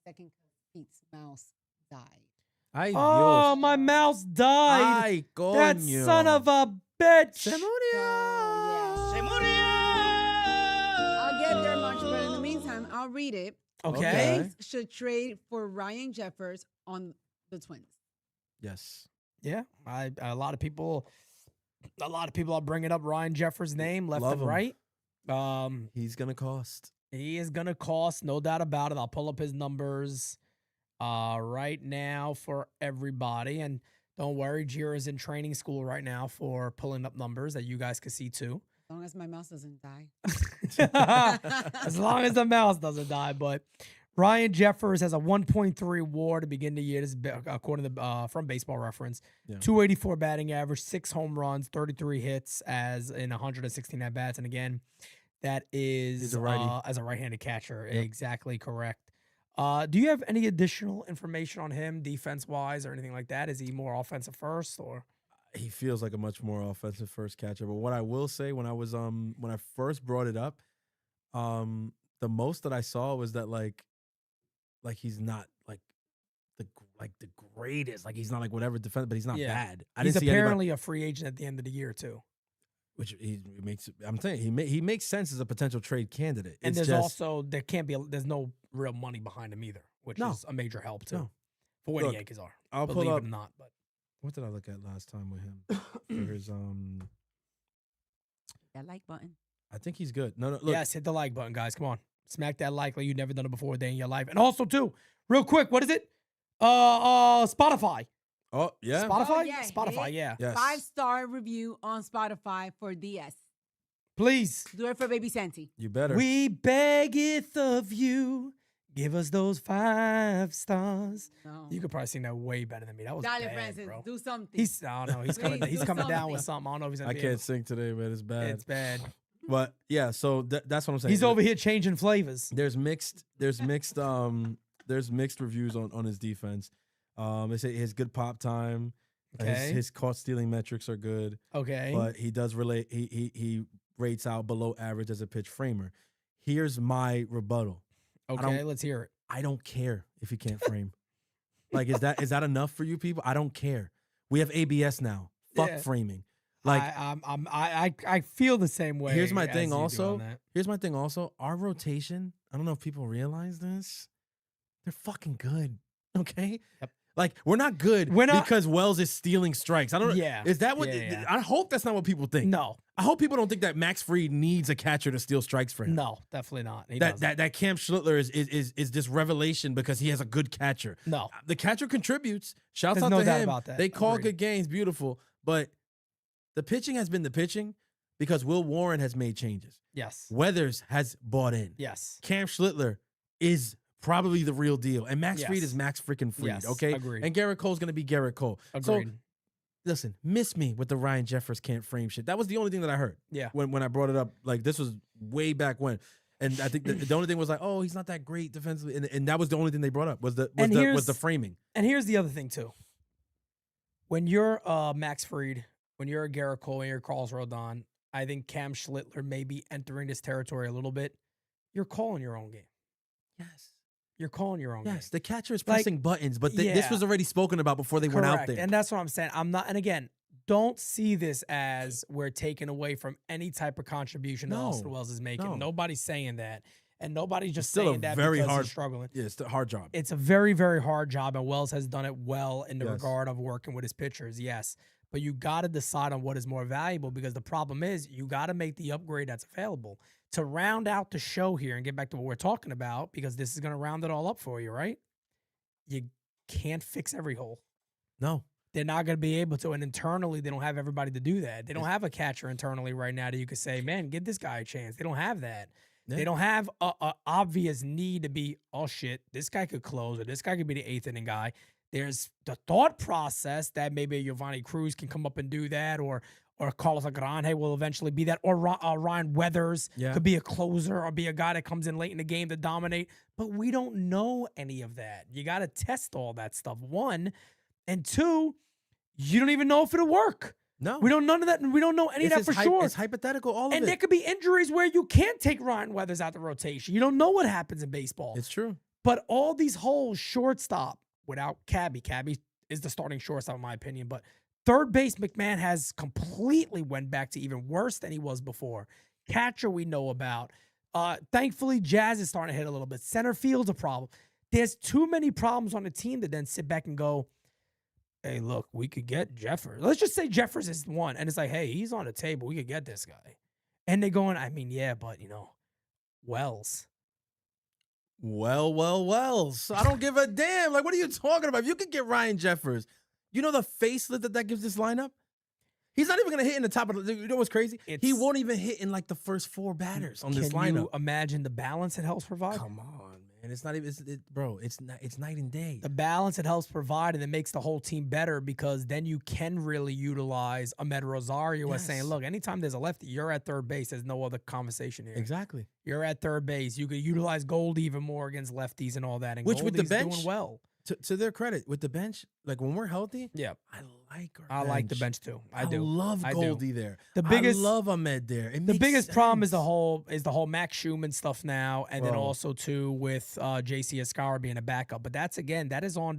Second, Pete's mouse died. Ay, Oh, Dios. my mouse died. Ay, That coño. son of a bitch. Se murió. Se I'll get there much, but in the meantime, I'll read it. Okay. Okay. Yanks should trade for Ryan Jeffers on the Twins. Yes. Yeah. A lot of people are bringing up Ryan Jeffers' name left Love and him. right. He's gonna cost. He is gonna cost, no doubt about it. I'll pull up his numbers right now for everybody. And don't worry, Jira's in training school right now for pulling up numbers that you guys can see too. As long as my mouse doesn't die. As long as the mouse doesn't die. But Ryan Jeffers has a 1.3 WAR to begin the year. This is according to from Baseball Reference. Yeah. 284 batting average, 6 home runs, 33 hits as in 116 at bats. And again, that is He's a righty. as a right-handed catcher. Yep. Exactly correct. Do you have any additional information on him, defense-wise, or anything like that? Is he more offensive first, or? He feels like a much more offensive first catcher. But what I will say, when I first brought it up, the most that I saw was that like he's not like the greatest. Like he's not like whatever defense, but he's not Yeah. bad. I He's didn't see anybody, apparently a free agent at the end of the year too. which he makes. I'm saying he makes sense as a potential trade candidate. And It's there's just, also there's no real money behind him either, which No. is a major help too. No. For where Look, the Yankees are. I'll Believe pull up. it or not, but What did I look at last time with him? For his That like button. I think he's good. No, look. yes, hit the like button, guys. Come on. Smack that like you've never done it before a day in your life. And also too, real quick, what is it? Spotify. Oh yeah. Spotify? Oh, yeah, Spotify, hit yeah. Yes. 5-star review on Spotify for DS. Please. Do it for Baby Santi. You better. We beggeth of you. Give us those 5 stars. No. You could probably sing that way better than me. That was Dale bad, Francis, bro. do something. He's I don't know. He's coming. Please He's do coming down with something. something. I don't know if he's. Gonna I be can't able- sing today, man. It's bad. It's bad. But yeah, so that's what I'm saying. He's over here changing flavors. There's mixed reviews on his defense. They say his good pop time. Okay. His caught stealing metrics are good, Okay. but he does relate. He rates out below average as a pitch framer. Here's my rebuttal. Okay. Let's hear it. I don't care if he can't frame. Like, is that enough for you people? I don't care. We have ABS now. Fuck Yeah. framing. Like, I feel the same way. here's my as thing you do also. on that. Here's my thing also. Our rotation, I don't know if people realize this. They're fucking good. Okay? Yep. Like, we're not good We're not- because Wells is stealing strikes. I don't know. Yeah. Is that what Yeah. I hope that's not what people think. No, I hope people don't think that Max Fried needs a catcher to steal strikes for him. no, definitely not. He That doesn't. that Cam Schlittler is this revelation because he has a good catcher. No. The catcher contributes. Shouts There's out no to doubt him. about that. They call Agreed. good games, beautiful. But the pitching has been the pitching because Will Warren has made changes. Yes. Weathers has bought in. Yes. Cam Schlittler is probably the real deal. And Max Fried Yes. is Max freaking Fried, Yes, okay? agreed. And Garrett Cole's going to be Garrett Cole. Agreed. So, listen, miss me with the Ryan Jeffers can't frame shit. That was the only thing that I heard. Yeah. When I brought it up. Like, this was way back when. And I think the only thing was like, oh, he's not that great defensively. And that was the only thing they brought up was the framing. And here's the other thing too. When you're Max Fried, when you're a Garrett Cole, and you're Carlos Rodon, I think Cam Schlittler may be entering this territory a little bit. You're calling your own game. Yes. You're calling your own game. Yes. The catcher is Like, pressing buttons, but this yeah. was already spoken about before they went out Correct. there. And that's what I'm saying. I'm not, and again, don't see this as we're taking away from any type of contribution that No. Austin Wells is making. No. Nobody's saying that. And nobody's just still a saying that very because hard- he's struggling. Yeah, it's a hard job. It's a very, very hard job, and Wells has done it well in the Yes. regard of working with his pitchers, yes. But you got to decide on what is more valuable because the problem is you got to make the upgrade that's available. To round out the show here and get back to what we're talking about, because this is going to round it all up for you, right? You can't fix every hole. No. They're not going to be able to, and internally, they don't have everybody to do that. They don't have a catcher internally right now that you could say, man, give this guy a chance. They don't have that. They don't have a obvious need to be, oh shit, this guy could close or this guy could be the 8th inning guy. There's the thought process that maybe Giovanni Cruz can come up and do that, or Carlos Agranje will eventually be that, or Ryan Weathers could be a closer or be a guy that comes in late in the game to dominate. But we don't know any of that. You got to test all that stuff. 1, and 2, you don't even know if it'll work. No, we don't none of that. We don't know any of that for sure. It's hypothetical. All of it. And there could be injuries where you can't take Ryan Weathers out the rotation. You don't know what happens in baseball. It's true. But all these holes, shortstop without Cabby. Cabby is the starting shortstop in my opinion. But third base, McMahon has completely went back to even worse than he was before. Catcher we know about. Thankfully, Jazz is starting to hit a little bit. Center field's a problem. There's too many problems on the team to then sit back and go, hey, look, we could get Jeffers. Let's just say Jeffers is one. And it's like, hey, he's on the table. We could get this guy. And they're going, I mean, yeah, but, Wells. Wells. I don't give a damn. Like, what are you talking about? If you could get Ryan Jeffers, you know the facelift that gives this lineup? He's not even going to hit in the top of the... You know what's crazy? He won't even hit in, like, the first 4 batters on this lineup. Can you imagine the balance it helps provide? Come on, man. It's not even... Bro, it's night and day. The balance it helps provide, and it makes the whole team better because then you can really utilize Ahmed Rosario as saying, look, anytime there's a lefty, you're at third base. There's no other conversation here. Exactly. You're at third base. You could utilize Gold even more against lefties and all that. And which with the bench, doing well. To their credit, with the bench, like when we're healthy, I like the bench too. I do. Love Goldie there. I I love Ahmed there. The biggest problem is the whole Max Schumann stuff now, and then also too with JC Escara being a backup. But that's on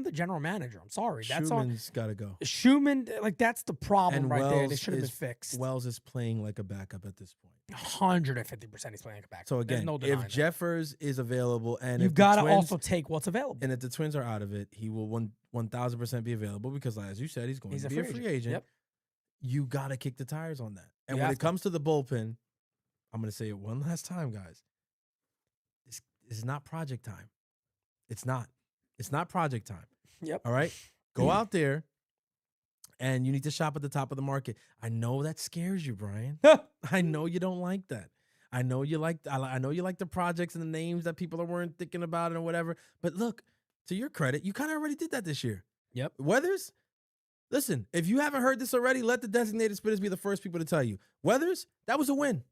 the general manager. I'm sorry, Schumann's got to go. Schumann, like that's the problem right there. They should have been fixed. Wells is playing like a backup at this point. 150% he's playing like a backup. So again, if Jeffers is available, and you've got to also take what's available, and if the Twins are out of it, he will 1,000% be available because, as you said, he's going to be a free agent. Yep. You got to kick the tires on that. And when it comes to the bullpen, I'm going to say it one last time, guys. This is not project time. It's not. It's not project time. Yep. All right? Go out there, and you need to shop at the top of the market. I know that scares you, Brian. I know you don't like that. I know you like the projects and the names that people weren't thinking about and whatever. But look, to your credit, you kind of already did that this year. Yep. Weathers, listen, if you haven't heard this already, let the designated spitters be the first people to tell you. Weathers, that was a win.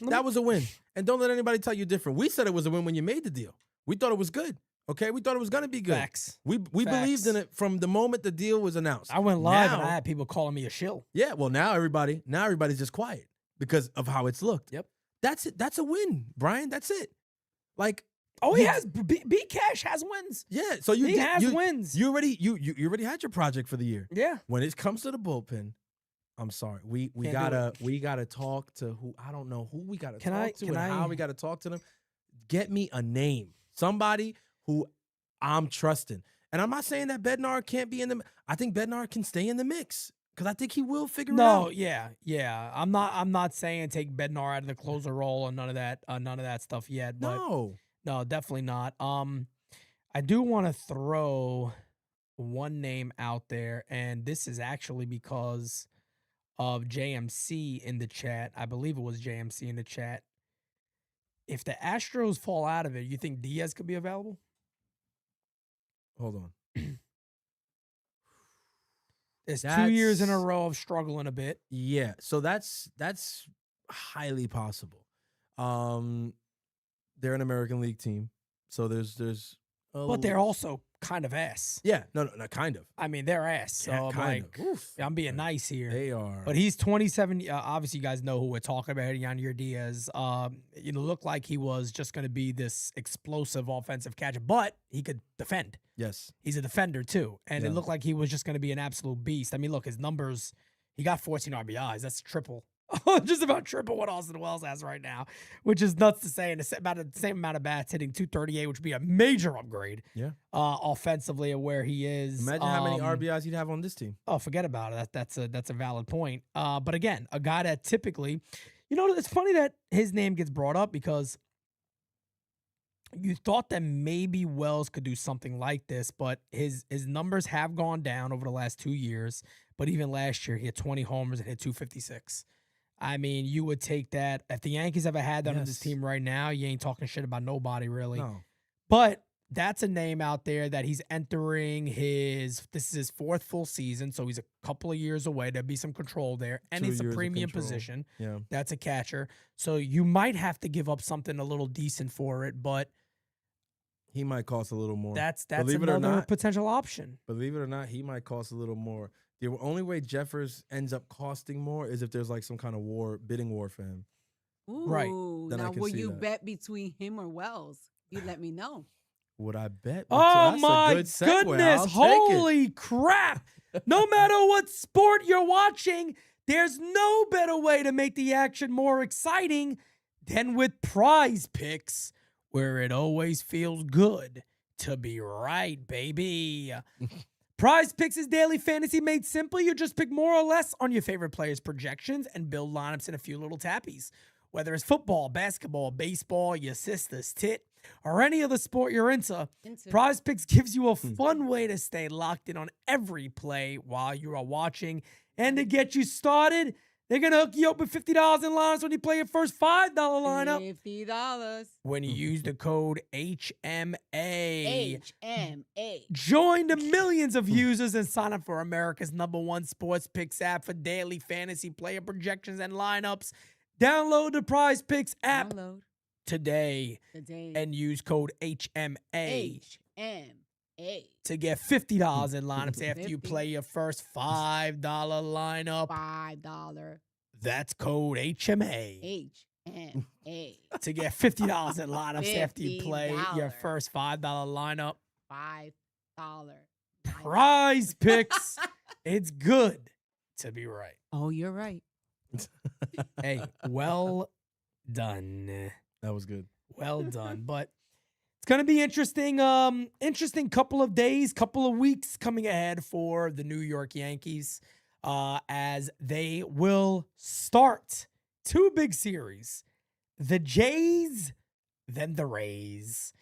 That was a win. And don't let anybody tell you different. We said it was a win when you made the deal. We thought it was good. Okay? We thought it was going to be good. Facts. We believed in it from the moment the deal was announced. I went live and I had people calling me a shill. Yeah, well, now everybody's just quiet because of how it's looked. Yep. That's it. That's a win, Brian. That's it. Like, he has B Cash has wins. Yeah, so he has wins. You already had your project for the year. Yeah. When it comes to the bullpen, I'm sorry. We gotta talk to who I don't know who we gotta talk to and how we gotta talk to them. Get me a name. Somebody who I'm trusting. And I'm not saying that Bednar can't be in the I think Bednar can stay in the mix. Because I think he will figure it out. Yeah. I'm not saying take Bednar out of the closer role and none of that stuff yet. But no, definitely not. I do want to throw one name out there, and this is actually because of JMC in the chat. I believe it was JMC in the chat. If the Astros fall out of it, you think Diaz could be available? Hold on. It's 2 years in a row of struggling a bit. Yeah, so that's highly possible. They're an American League team, so there's. But they're also kind of ass. Yeah, no, kind of. I mean, they're ass. So I'm being nice here. They are. But he's 27. Obviously, you guys know who we're talking about. Yanir Diaz. Looked like he was just going to be this explosive offensive catcher, but he could defend. Yes. He's a defender, too. And it looked like he was just going to be an absolute beast. I mean, look, his numbers, he got 14 RBIs. That's triple. Just about triple what Austin Wells has right now, which is nuts to say. And about the same amount of bats, hitting 238, which would be a major upgrade. Yeah. Offensively of where he is. Imagine how many RBIs he'd have on this team. Oh, forget about it. That's a valid point. But again, a guy that typically, it's funny that his name gets brought up because you thought that maybe Wells could do something like this, but his numbers have gone down over the last 2 years. But even last year, he had 20 homers and hit 256. I mean, you would take that. If the Yankees ever had that on this Yes. team right now, you ain't talking shit about nobody, really. No. But that's a name out there that he's entering this is his 4th full season, so he's a couple of years away. There'll be some control there. And 2 it's a years of premium control. position. Yeah. That's a catcher. So you might have to give up something a little decent for it, but He might cost a little more. that's Believe it or another not, potential option. Believe it or not, he might cost a little more. The only way Jeffers ends up costing more is if there's like some kind of bidding war for him. Ooh, Right. Then I now can will see you that. bet between him or Wells? You let me know. Would I bet? Oh That's my a good segue. goodness. I'll take it. Holy crap. No matter what sport you're watching, there's no better way to make the action more exciting than with Prize Picks, where it always feels good to be right, baby. Prize Picks is daily fantasy made simple. You just pick more or less on your favorite players' projections and build lineups in a few little tappies. Whether it's football, basketball, baseball, your sister's tit, or any other sport you're into, Prize Picks gives you a fun way to stay locked in on every play while you are watching. And to get you started, they're going to hook you up with $50 in lines when you play your first $5 lineup. $50. When you use the code HMA. HMA. Join the millions of users and sign up for America's #1 sports picks app for daily fantasy player projections and lineups. Download the Prize Picks app Download today today. and use code HMA HMA. to get $50 in lineups after you 50. play your first $5 lineup. $5. That's code HMA HMA. to get $50 in lineups after you play your $50. first $5 lineup. $5. Prize Picks. It's good to be right. Oh, you're right. Hey, well done. That was good. Well done. But it's going to be interesting. Interesting couple of days, couple of weeks coming ahead for the New York Yankees as they will start 2 big series. The Jays, then the Rays.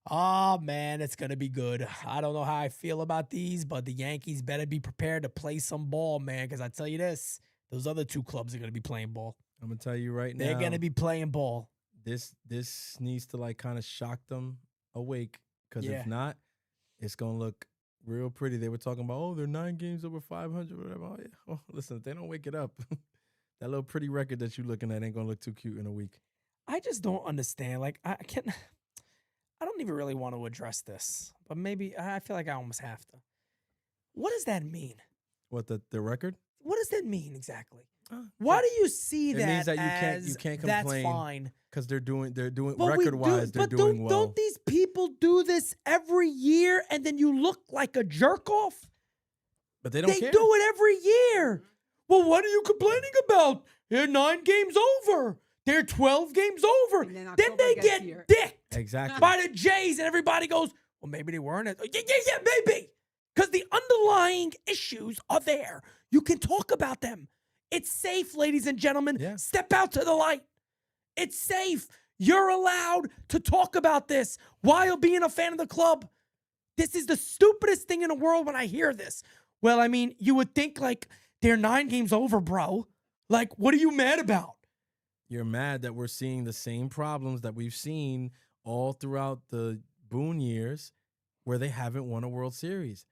Oh, man, it's going to be good. I don't know how I feel about these, but the Yankees better be prepared to play some ball, man, because I tell you this, those other 2 clubs are going to be playing ball. I'm gonna tell you right now. They're going to be playing ball. This needs to like kind of shock them awake, because Yeah. if not, it's gonna look real pretty. They were talking about, oh, they're 9 games over 500, whatever. Oh, yeah. Oh, listen, if they don't wake it up, that little pretty record that you're looking at ain't gonna look too cute in a week. I just don't understand. Like, I don't even really want to address this, but maybe I feel like I almost have to. What does that mean? What, the record? What does that mean exactly? Why do you see It that means that as you can't that's complain fine? because they're doing But record wise, they're doing well. Don't these people do this every year and then you look like a jerk off? But they don't They care. do it every year. Well, what are you complaining about? They're 9 games over. They're 12 games over. And then Then October they gets get here. dicked Exactly. by the Jays, and everybody goes, well, maybe they weren't. Yeah, maybe. Because the underlying issues are there. You can talk about them. It's safe, ladies and gentlemen. Yeah. Step out to the light. It's safe. You're allowed to talk about this while being a fan of the club. This is the stupidest thing in the world when I hear this. Well, I mean, you would think like they're 9 games over, bro. Like, what are you mad about? You're mad that we're seeing the same problems that we've seen all throughout the Boone years where they haven't won a World Series.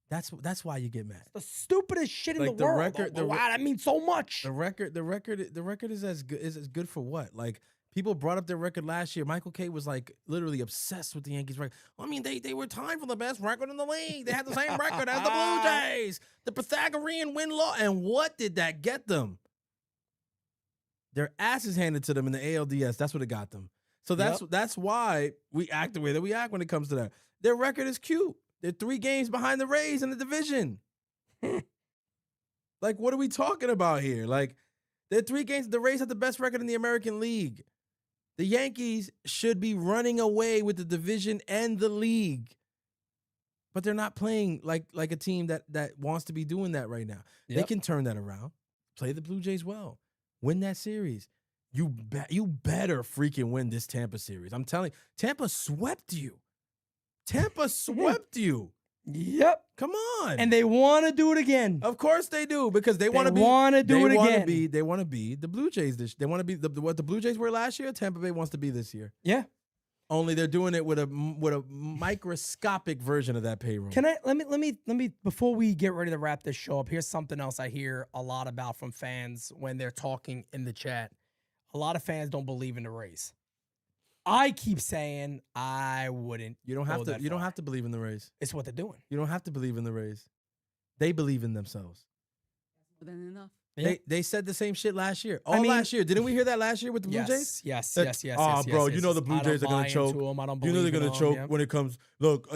That's why you get mad. The stupidest shit in Like the the world. record- Oh, wow, that means so much. The record is as good for what? Like, people brought up their record last year. Michael K was like literally obsessed with the Yankees record. I mean, they were tied for the best record in the league. They had the same record as the Blue Jays, the Pythagorean win-loss. And what did that get them? Their asses handed to them in the ALDS. That's what it got them. So that's why we act the way that we act when it comes to that. Their record is cute. They're 3 games behind the Rays in the division. Like, what are we talking about here? Like, they're 3 games. The Rays have the best record in the American League. The Yankees should be running away with the division and the league. But they're not playing like a team that wants to be doing that right now. They can turn that around. Play the Blue Jays well. Win that series. You better freaking win this Tampa series. I'm telling you, Tampa swept you. Tampa swept you. Yep. Come on. And they want to do it again. Of course they do, because they want to be. Do it again. They want to be the Blue Jays. They want to be what the Blue Jays were last year. Tampa Bay wants to be this year. Yeah. Only they're doing it with a microscopic version of that payroll. Can I let me before we get ready to wrap this show up? Here's something else I hear a lot about from fans when they're talking in the chat. A lot of fans don't believe in the Rays. I keep saying I wouldn't. You don't have to. You don't have to believe in the Rays. It's what they're doing. You don't have to believe in the Rays. They believe in themselves. More than enough. Yeah. They said the same shit last year. Last year. Didn't we hear that last year with the Blue Jays? Yes. Oh, bro, you know the Blue Jays are going to choke. I don't You know they're believe in going to choke them. when it comes. Look,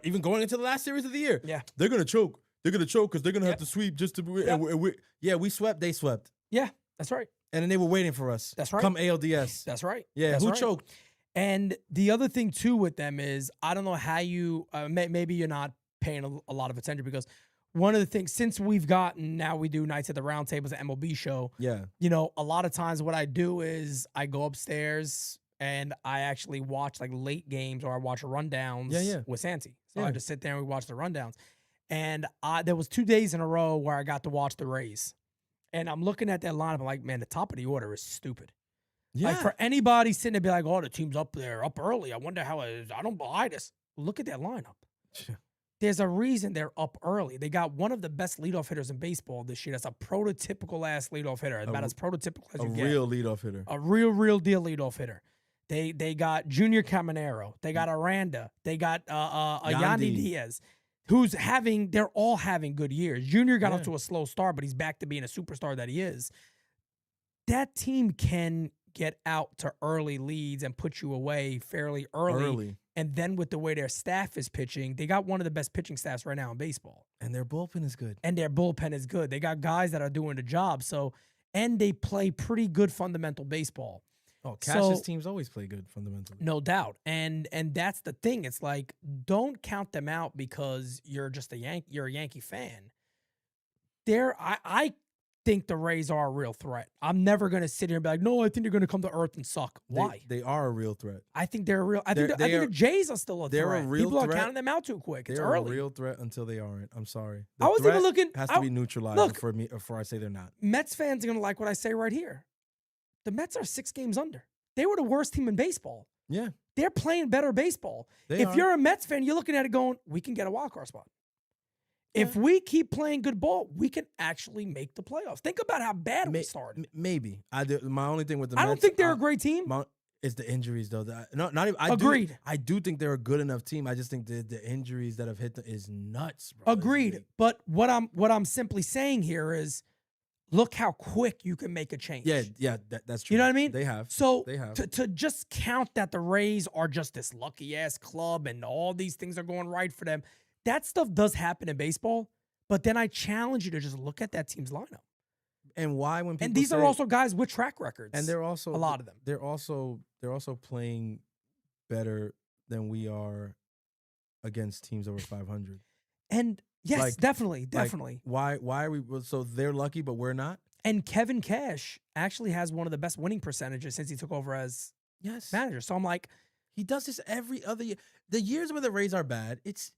even going into the last series of the year. Yeah. They're going to choke. They're going to choke because they're going to have to sweep just to. We swept. They swept. Yeah, that's right. And then they were waiting for us. That's right. Come ALDS. That's right. Yeah, That's who right. choked? And the other thing too with them is I don't know how you maybe you're not paying a lot of attention, because one of the things since we've gotten now we do nights at the round tables at MLB show. Yeah. You know, a lot of times what I do is I go upstairs and I actually watch like late games, or I watch rundowns with Santi. So I just sit there and we watch the rundowns. And there was 2 days in a row where I got to watch the Rays. And I'm looking at that lineup, I'm like, man, the top of the order is stupid. Yeah. Like for anybody sitting there be like, oh, the team's up there, up early. I wonder how it is. I don't buy this. Look at that lineup. There's a reason they're up early. They got one of the best leadoff hitters in baseball this year. That's a prototypical ass leadoff hitter, about as prototypical as you get. A real leadooff hitter. A real deal leadoff hitter. They got Junior Caminero. They got Aranda. They got Yandy Diaz, they're all having good years. Junior got off to a slow start, but he's back to being a superstar that he is. That team can get out to early leads and put you away fairly early. And then with the way their staff is pitching, they got one of the best pitching staffs right now in baseball. And their bullpen is good. They got guys that are doing the job. And they play pretty good fundamental baseball. Oh, Cash's teams always play good fundamentally. No doubt. And that's the thing. It's like, don't count them out because you're just you're a Yankee fan. I think the Rays are a real threat. I'm never going to sit here and be like, no, I think they're going to come to earth and suck. Why? They are a real threat. I think they're a real. I think the Jays are still a threat. They're a real People threat. are counting them out too quick. It's They're early. a real threat until they aren't. I'm sorry. I was even looking. Has to be neutralized for me before I say they're not. Mets fans are going to like what I say right here. The Mets are 6 games under. They were the worst team in baseball. Yeah. They're playing better baseball. If you're a Mets fan, you're looking at it going, we can get a wild card spot. Yeah. If we keep playing good ball, we can actually make the playoffs. Think about how bad we started. Maybe. My only thing with the Mets, I don't think they're a great team. It's the injuries, though. Not even. Agreed. I do think they're a good enough team. I just think the injuries that have hit them is nuts, bro. Agreed. But what I'm simply saying here is, look how quick you can make a change. Yeah, that's true. You know what I mean? They have. So they have. To just count that the Rays are just this lucky ass club and all these things are going right for them, that stuff does happen in baseball. But then I challenge you to just look at that team's lineup. And why when people and these are also guys with track records. And they're also a lot of them. They're also playing better than we are against teams over 500. And yes, definitely. Why are we so they're lucky but we're not? And Kevin Cash actually has one of the best winning percentages since he took over as manager. So I'm like, he does this every other year. The years where the Rays are bad, it's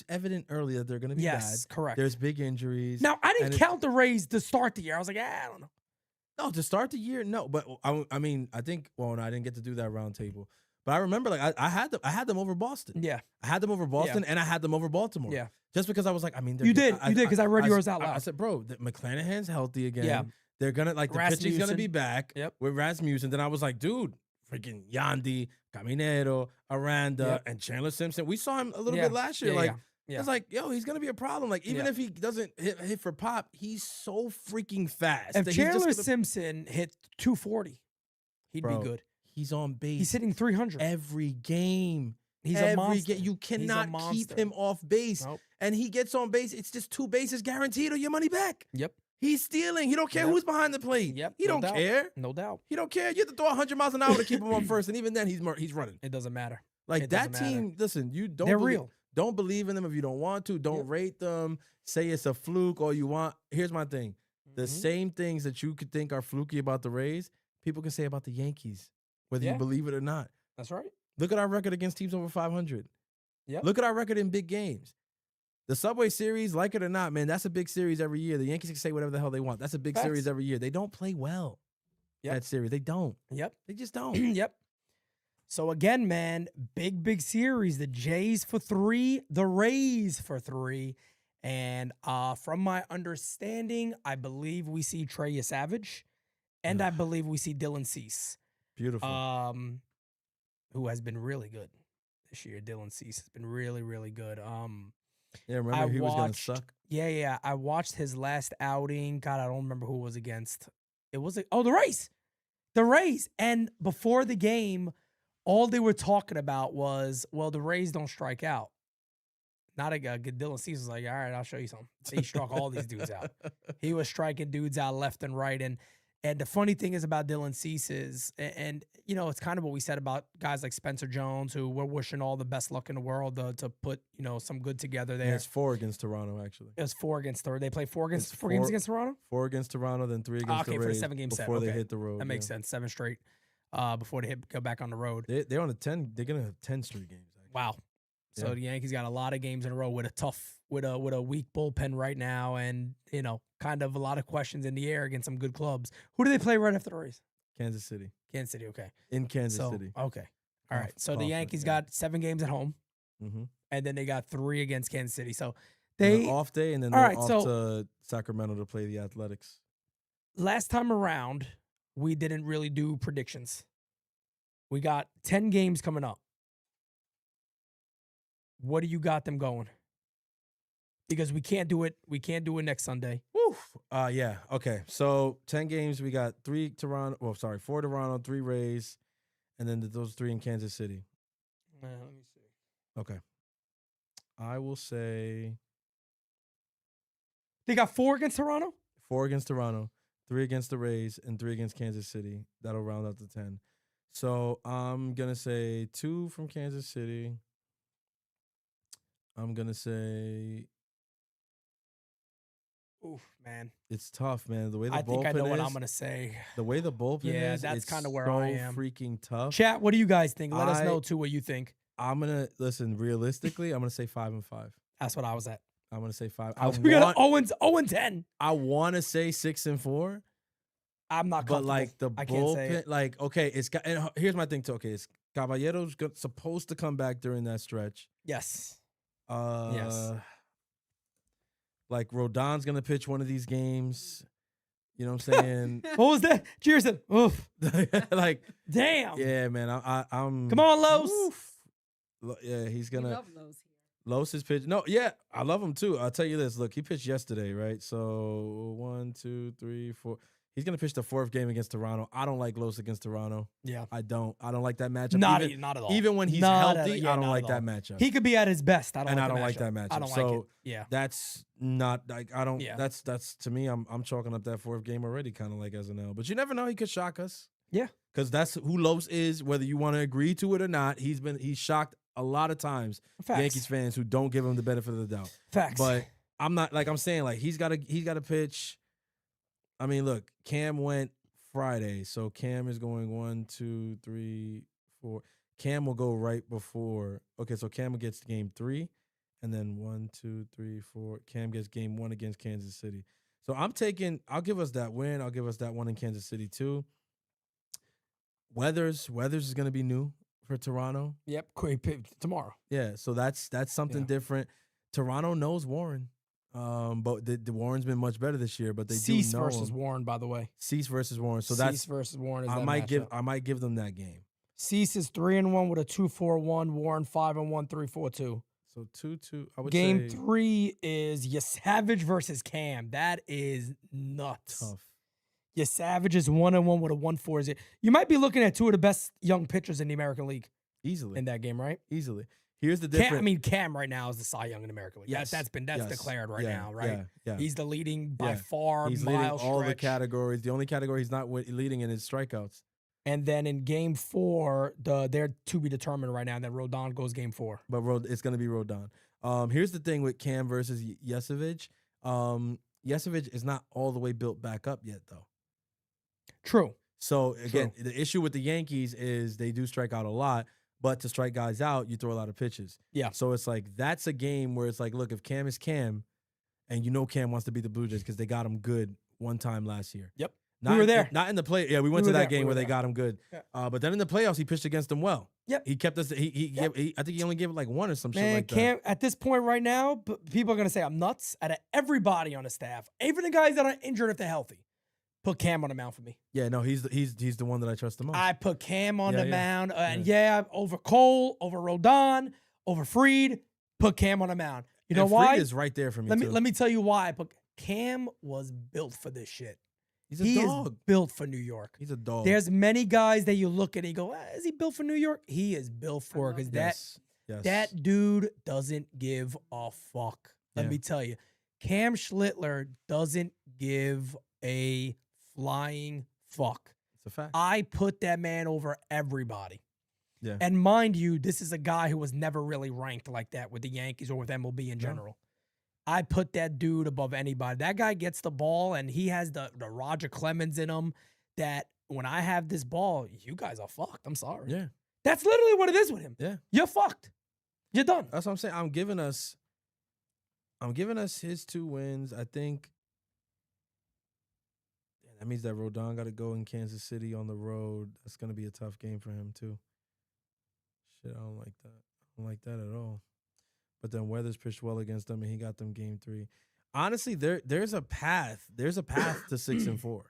evident early that they're going to be bad. Yes, correct. There's big injuries. Now, I didn't count the Rays to start the year. I was like, I don't know. No, to start the year, no. But I mean, I think. Well, no, I didn't get to do that round table. But I remember, like, I had them over Boston. Yeah, I had them over Boston, and I had them over Baltimore. Yeah, just because I was like, I mean, you did because I read yours out loud. I said, bro, McClanahan's healthy again. Yeah, they're gonna the pitching's gonna be back. Yep, with Rasmussen. Then I was like, dude, freaking Yandy, Caminero, Aranda, and Chandler Simpson. We saw him a little bit last year. It's like, yo, he's gonna be a problem. Like, even if he doesn't hit for pop, he's so freaking fast. If Chandler Simpson hit 240, he'd be good. He's on base. He's hitting 300 every game. He's a monster. You cannot keep him off base. Nope. And he gets on base. It's just 2 bases guaranteed or your money back. Yep. He's stealing. He don't care who's behind the plate. Yep. He don't care. No doubt. He don't care. You have to throw 100 miles an hour to keep him on first, and even then, he's running. It doesn't matter. Like, that team, listen, you don't. They're real. Don't believe in them if you don't want to. Don't rate them. Say it's a fluke all you want. Here's my thing. The same things that you could think are fluky about the Rays, people can say about the Yankees, whether you believe it or not. That's right. Look at our record against teams over 500. Yeah. Look at our record in big games. The Subway Series, like it or not, man, that's a big series every year. The Yankees can say whatever the hell they want. That's a big Facts. series every year. They don't play well. Yep. That series, they don't. Yep. They just don't. Yep. So again, man, big series. The Jays for 3, the Rays for 3. And from my understanding, I believe we see Trey Savage, and I believe we see Dylan Cease. Beautiful. Who has been really good this year. Dylan Cease has been really, really good. Yeah, remember he was gonna suck. Yeah. I watched his last outing. God, I don't remember who it was against. It was the Rays. The Rays. And before the game, all they were talking about was, well, the Rays don't strike out. Not a good. Dylan Cease was like, all right, I'll show you something. He struck all these dudes out. He was striking dudes out left and right. And the funny thing is about Dylan Cease is, and you know, it's kind of what we said about guys like Spencer Jones, who we're wishing all the best luck in the world to put, you know, some good together there. Yeah, it's 4 against Toronto, actually. It was 4 against Toronto. They played 4 games against Toronto? 4 against Toronto, then 3 against the Rays. For a 7-game set. Before they hit the road. That makes sense. 7 straight before they go back on the road. They're on a 10. They're gonna have 10 straight games. Actually. Wow. So Yeah. the Yankees got a lot of games in a row with a weak bullpen right now, and you know, kind of a lot of questions in the air against some good clubs. Who do they play right after the Rays? Kansas City. Kansas City, okay. In Kansas City. Okay. All right. So the Crawford, Yankees yeah. got 7 games at home, Mm-hmm. and then they got 3 against Kansas City. So They they off day, and then All they're right, off so- to Sacramento to play the Athletics. last time around, we didn't really do predictions. We got 10 games coming up. What do you got them going? Because we can't do it. We can't do it next Sunday. Woo. Yeah. Okay. So 10 games. We got 4 Toronto, 3 Rays, and then those 3 in Kansas City. Let me see. Okay. I will say They got 4 against Toronto? 4 against Toronto, 3 against the Rays, and 3 against Kansas City. That'll round out to 10. So I'm gonna say 2 from Kansas City. I'm gonna say Oof, man. it's tough, man. The way the I think bullpen I know what is, I'm going to say. the way the bullpen Yeah, is, that's it's kinda where so I am. freaking tough. Chat, what do you guys think? Let us I- know, too, what you think. I'm gonna listen realistically. I'm gonna say 5-5. That's what I was at. I'm gonna say 5. We got 0-10. I want to say 6-4. I'm not But comfortable. like the I can't say bullpen, it. like okay, it's got. And here's my thing too. Okay, it's Caballero's supposed to come back during that stretch. Yes. Yes. Like Rodon's gonna pitch one of these games. You know what I'm saying? What was that? Cheers. Oof. Like, Damn. yeah, man. I'm. Come on, Los. Oof. Yeah, he's We gonna. love those here. Los is pitch. No, yeah, I love him too. I'll tell you this. Look, he pitched yesterday, right? So 1, 2, 3, 4. He's gonna pitch the 4th game against Toronto. I don't like Los against Toronto. Yeah. I don't like that matchup. Not even, at all. Even when he's Not at- healthy, yeah, I don't not like at that all. matchup. He could be at his best. I don't like that matchup. I don't So like it. Yeah. that's not like I don't. Yeah. That's to me. I'm chalking up that 4th game already, kind of like as an L. But you never know. He could shock us. Yeah. Because that's who Los is. Whether you want to agree to it or not, he's shocked a lot of times. Facts. Yankees fans who don't give him the benefit of the doubt. Facts. But I'm not like I'm saying like he's got to pitch. I mean, look, Cam went Friday, so Cam is going 1, 2, 3, 4. Cam will go right before. Okay, so Cam gets game 3, and then 1, 2, 3, 4. Cam gets game 1 against Kansas City. So I'll give us that win. I'll give us that one in Kansas City too. Weathers is going to be new for Toronto. Yep. Tomorrow. Yeah, so that's something different. Toronto knows Warren. But the Warren's been much better this year. But they Cease do know versus him. Warren, by the way. Cease versus Warren. So Cease that's versus Warren. Is I that might matchup. give them that game. Cease is 3-1 with a 2.41. Warren 5-1, 3.42. So 2-2. I would Game say 3 is Savage versus Cam. That is nuts. tough. Savage is 1-1 with a 1.40. You might be looking at 2 of the best young pitchers in the American League Easily. in that game, right? Easily. Here's the difference. Cam right now is the Cy Young in the American League. Yes. That's declared right Yeah, now, right? Yeah. He's the leading by Yeah. far He's leading mile all the stretch. categories. The only category he's not leading in is strikeouts. And then in game 4, they're to be determined right now. And then Rodon goes game 4. But it's going to be Rodon. Here's the thing with Cam versus Yesevich. Yesevich is not all the way built back up yet, though. True. So, again, the issue with the Yankees is they do strike out a lot, but to strike guys out, you throw a lot of pitches. Yeah. So it's like that's a game where it's like, look, if Cam is Cam, and Cam wants to beat the Blue Jays because they got him good one time last year. Yep. Not We were there. Not in the play. Yeah, we went We to were that there. game We were where they there. got him good. Yeah. But then in the playoffs, he pitched against them well. Yep. He kept us. I think he only gave it like one or some shit Man, like that. Cam, at this point right now, people are going to say I'm nuts. Out of everybody on the staff, even the guys that are injured if they're healthy, put Cam on the mound for me. Yeah, no, he's the one that I trust the most. I put Cam on the mound. And Yeah. over Cole, over Rodon, over Fried, put Cam on the mound. You know And why? Fried is right there for me, too. Let me tell you why. But Cam was built for this shit. He's a He dog. is built for New York. He's a dog. There's many guys that you look at and you go, is he built for New York? He is built for it because yes. that dude doesn't give a fuck. Let Yeah. me tell you. Cam Schlittler doesn't give a flying fuck. It's a fact. I put that man over everybody. Yeah. And mind you, this is a guy who was never really ranked like that with the Yankees or with MLB in general. I put that dude above anybody. That guy gets the ball, and he has the Roger Clemens in him that when I have this ball, you guys are fucked. I'm sorry. Yeah. That's literally what it is with him. Yeah. You're fucked. You're done. That's what I'm saying. I'm giving us his 2 wins. I think that means that Rodon got to go in Kansas City on the road. That's going to be a tough game for him too. Shit, I don't like that. I don't like that at all. But then Weathers pitched well against them, and he got them game 3. Honestly, there's a path. There's a path to 6-4.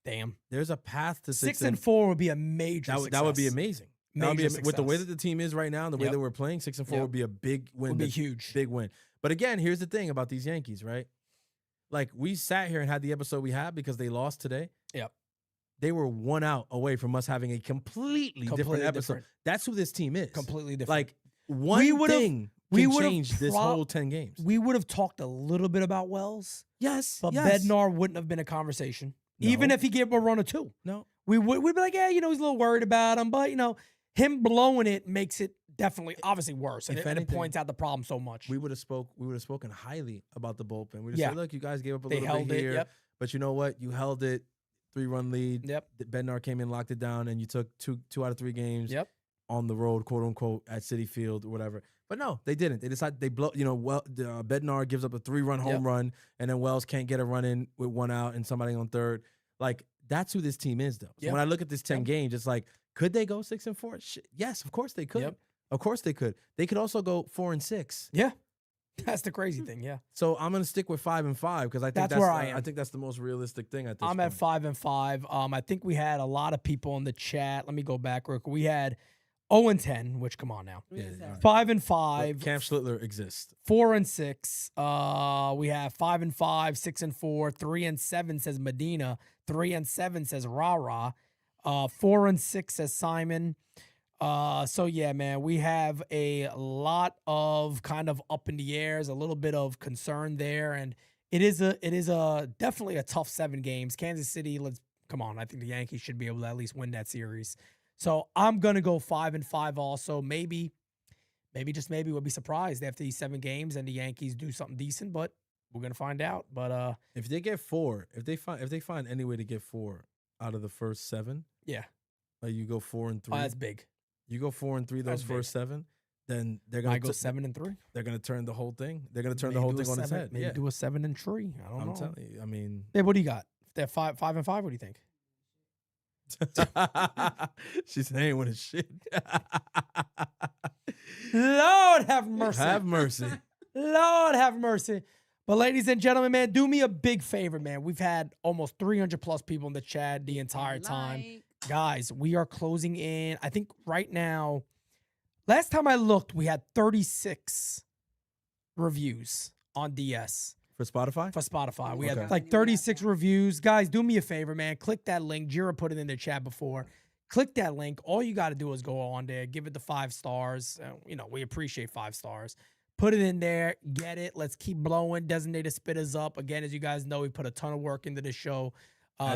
Damn. There's a path to 6-4 would be a major success. That would be amazing. That would be Major with the way success. that the team is right now and the way Yep. that we're playing, 6-4 Yep. would be a big win. Would be That's huge. Big win. But again, here's the thing about these Yankees, right? Like, we sat here and had the episode we had because they lost today. Yep. They were 1 out away from us having a completely different episode. different. That's who this team is. Completely different. Like, one thing we can would've change this whole 10 games. We would have talked a little bit about Wells, Yes. but yes. Bednar wouldn't have been a conversation. No. Even if he gave him a run or 2. No. We'd be like, yeah, he's a little worried about him, but him blowing it makes it definitely obviously worse. And If it anything, points out the problem so much. We would have spoken highly about the bullpen. We just Yeah. said, look, you guys gave up a They little held bit it, here, yep. but you know what? You held it. 3-run lead. Yep. Bednar came in, locked it down, and you took two out of 3 games Yep. on the road, quote unquote, at Citi Field or whatever. But no, they didn't. They decided they blow. Bednar gives up a 3-run home Yep. run, and then Wells can't get a run in with 1 out and somebody on third. Like, that's who this team is, though. So Yep. when I look at this 10 Yep. games, it's like, could they go 6-4? Shit. Yes, of course they could. Yep. Of course they could. They could also go 4-6. Yeah. That's the crazy thing, yeah. So I'm gonna stick with 5-5 because I think That's where I am. I think that's the most realistic thing at this I'm point. at 5-5. I think we had a lot of people in the chat. Let me go back real quick. We had 0-10, which come on now. Yeah, all right. 5-5. Cam Schlittler exists. 4-6. We have 5-5, 6-4, 3-7 says Medina, 3-7 says Rara, 4-6 says Simon. So yeah, man, we have a lot of kind of up in the airs, a little bit of concern there, and it is a definitely a tough 7 games. Kansas City, come on, I think the Yankees should be able to at least win that series. So I'm gonna go 5-5 also. Maybe we'll be surprised after these 7 games and the Yankees do something decent, but we're gonna find out. But If they get 4, if they find any way to get 4 out of the first 7, yeah, like you go 4-3. that's big. You go 4-3 That's those first 7, then they're gonna I go 7-3. They're gonna turn the whole thing. They're gonna turn the Maybe whole do a thing on its 7 head. Maybe Yeah. do a 7-3. I don't I'm know. telling you. I mean, Yeah, what do you got? If they're 5-5, what do you think? she's saying with a shit. Lord have mercy. Have mercy. Lord have mercy. But ladies and gentlemen, man, do me a big favor, man. We've had almost 300 plus people in the chat the entire time. Guys, we are closing in. I think right now, last time I looked, we had 36 reviews on DS. For Spotify? For Spotify. We Okay. had like 36 reviews. Guys, do me a favor, man. Click that link. Jira put it in the chat before. Click that link. All you got to do is go on there, give it the 5 stars. We appreciate 5 stars. Put it in there. Get it. Let's keep blowing. Designated Spittaz up. Again, as you guys know, we put a ton of work into this show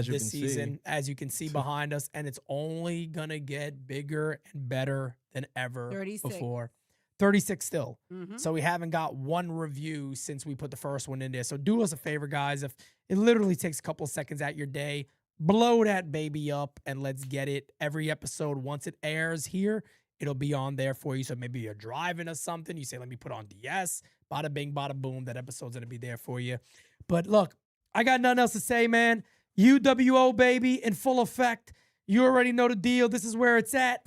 this season, as you can see behind us. And it's only going to get bigger and better than ever 36. before. 36 still. Mhm. So we haven't got 1 review since we put the first one in there. So do us a favor, guys. If it literally takes a couple of seconds out your day, blow that baby up and let's get it. Every episode, once it airs here, It'll be on there for you. So maybe you're driving or something. You say, let me put on DS. Bada bing, bada boom. That episode's going to be there for you. But look, I got nothing else to say, man. UWO, baby, in full effect. You already know the deal. This is where it's at.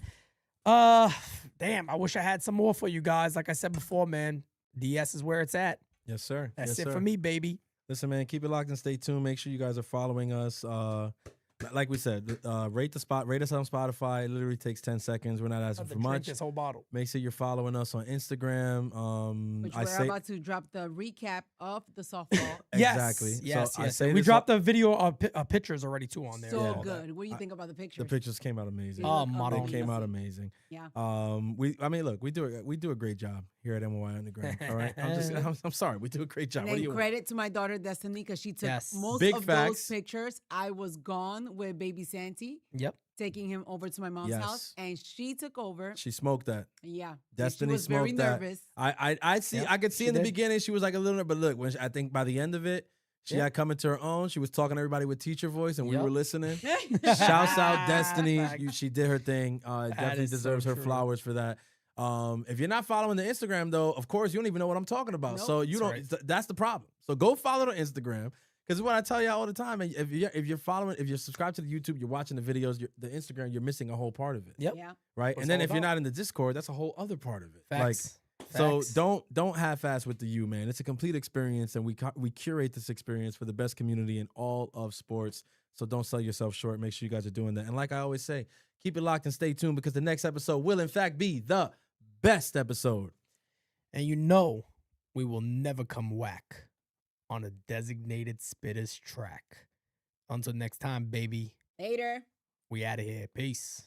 Damn, I wish I had some more for you guys. Like I said before, man, DS is where it's at. Yes, sir. That's yes, it sir. for me, baby. Listen, man, keep it locked and stay tuned. Make sure you guys are following us. Like we said, rate us on Spotify. It literally takes 10 seconds. We're not asking for Drink much. this whole bottle. Make sure you're following us on Instagram. Which we're about to drop the recap of the softball. Exactly. Yes, So I yes. say We this dropped the video of pictures already too on there. So Yeah. good. What do you think about the pictures? The pictures came out amazing. They Oh, look model. They came out amazing. amazing. Yeah. Look, we do a great job here at NYY Underground. All right, I'm sorry, we do a great job. And What do then you want? credit to my daughter Destiny because she took Yes. most Big of facts. those pictures. I was gone with baby Santi, Yep. taking him over to my mom's Yes. house, and she took over. She smoked that. Yeah, Destiny she was smoked very that. nervous. I see. Yep, I could see she in the did. beginning she was like a little, but look, I think by the end of it, she Yep. had come into her own. She was talking to everybody with teacher voice, and we Yep. were listening. Shouts out Destiny. Fact. She did her thing. Definitely is so deserves her true. flowers for that. If you're not following the Instagram though, of course you don't even know what I'm talking about. Nope. So you That's don't. That's the problem. So go follow the Instagram. Because what I tell you all the time, if you're subscribed to the YouTube, you're watching the videos, the Instagram, you're missing a whole part of it. Yep. Yeah. Right. What's and then all if you're about. not in the Discord, that's a whole other part of it. Facts. So Facts. don't half-ass with the U, man. It's a complete experience, and we curate this experience for the best community in all of sports. So don't sell yourself short. Make sure you guys are doing that. And like I always say, keep it locked and stay tuned because the next episode will in fact be the best episode. And you know we will never come whack on a Designated Spittaz track. Until next time, baby. Later. We out of here. Peace.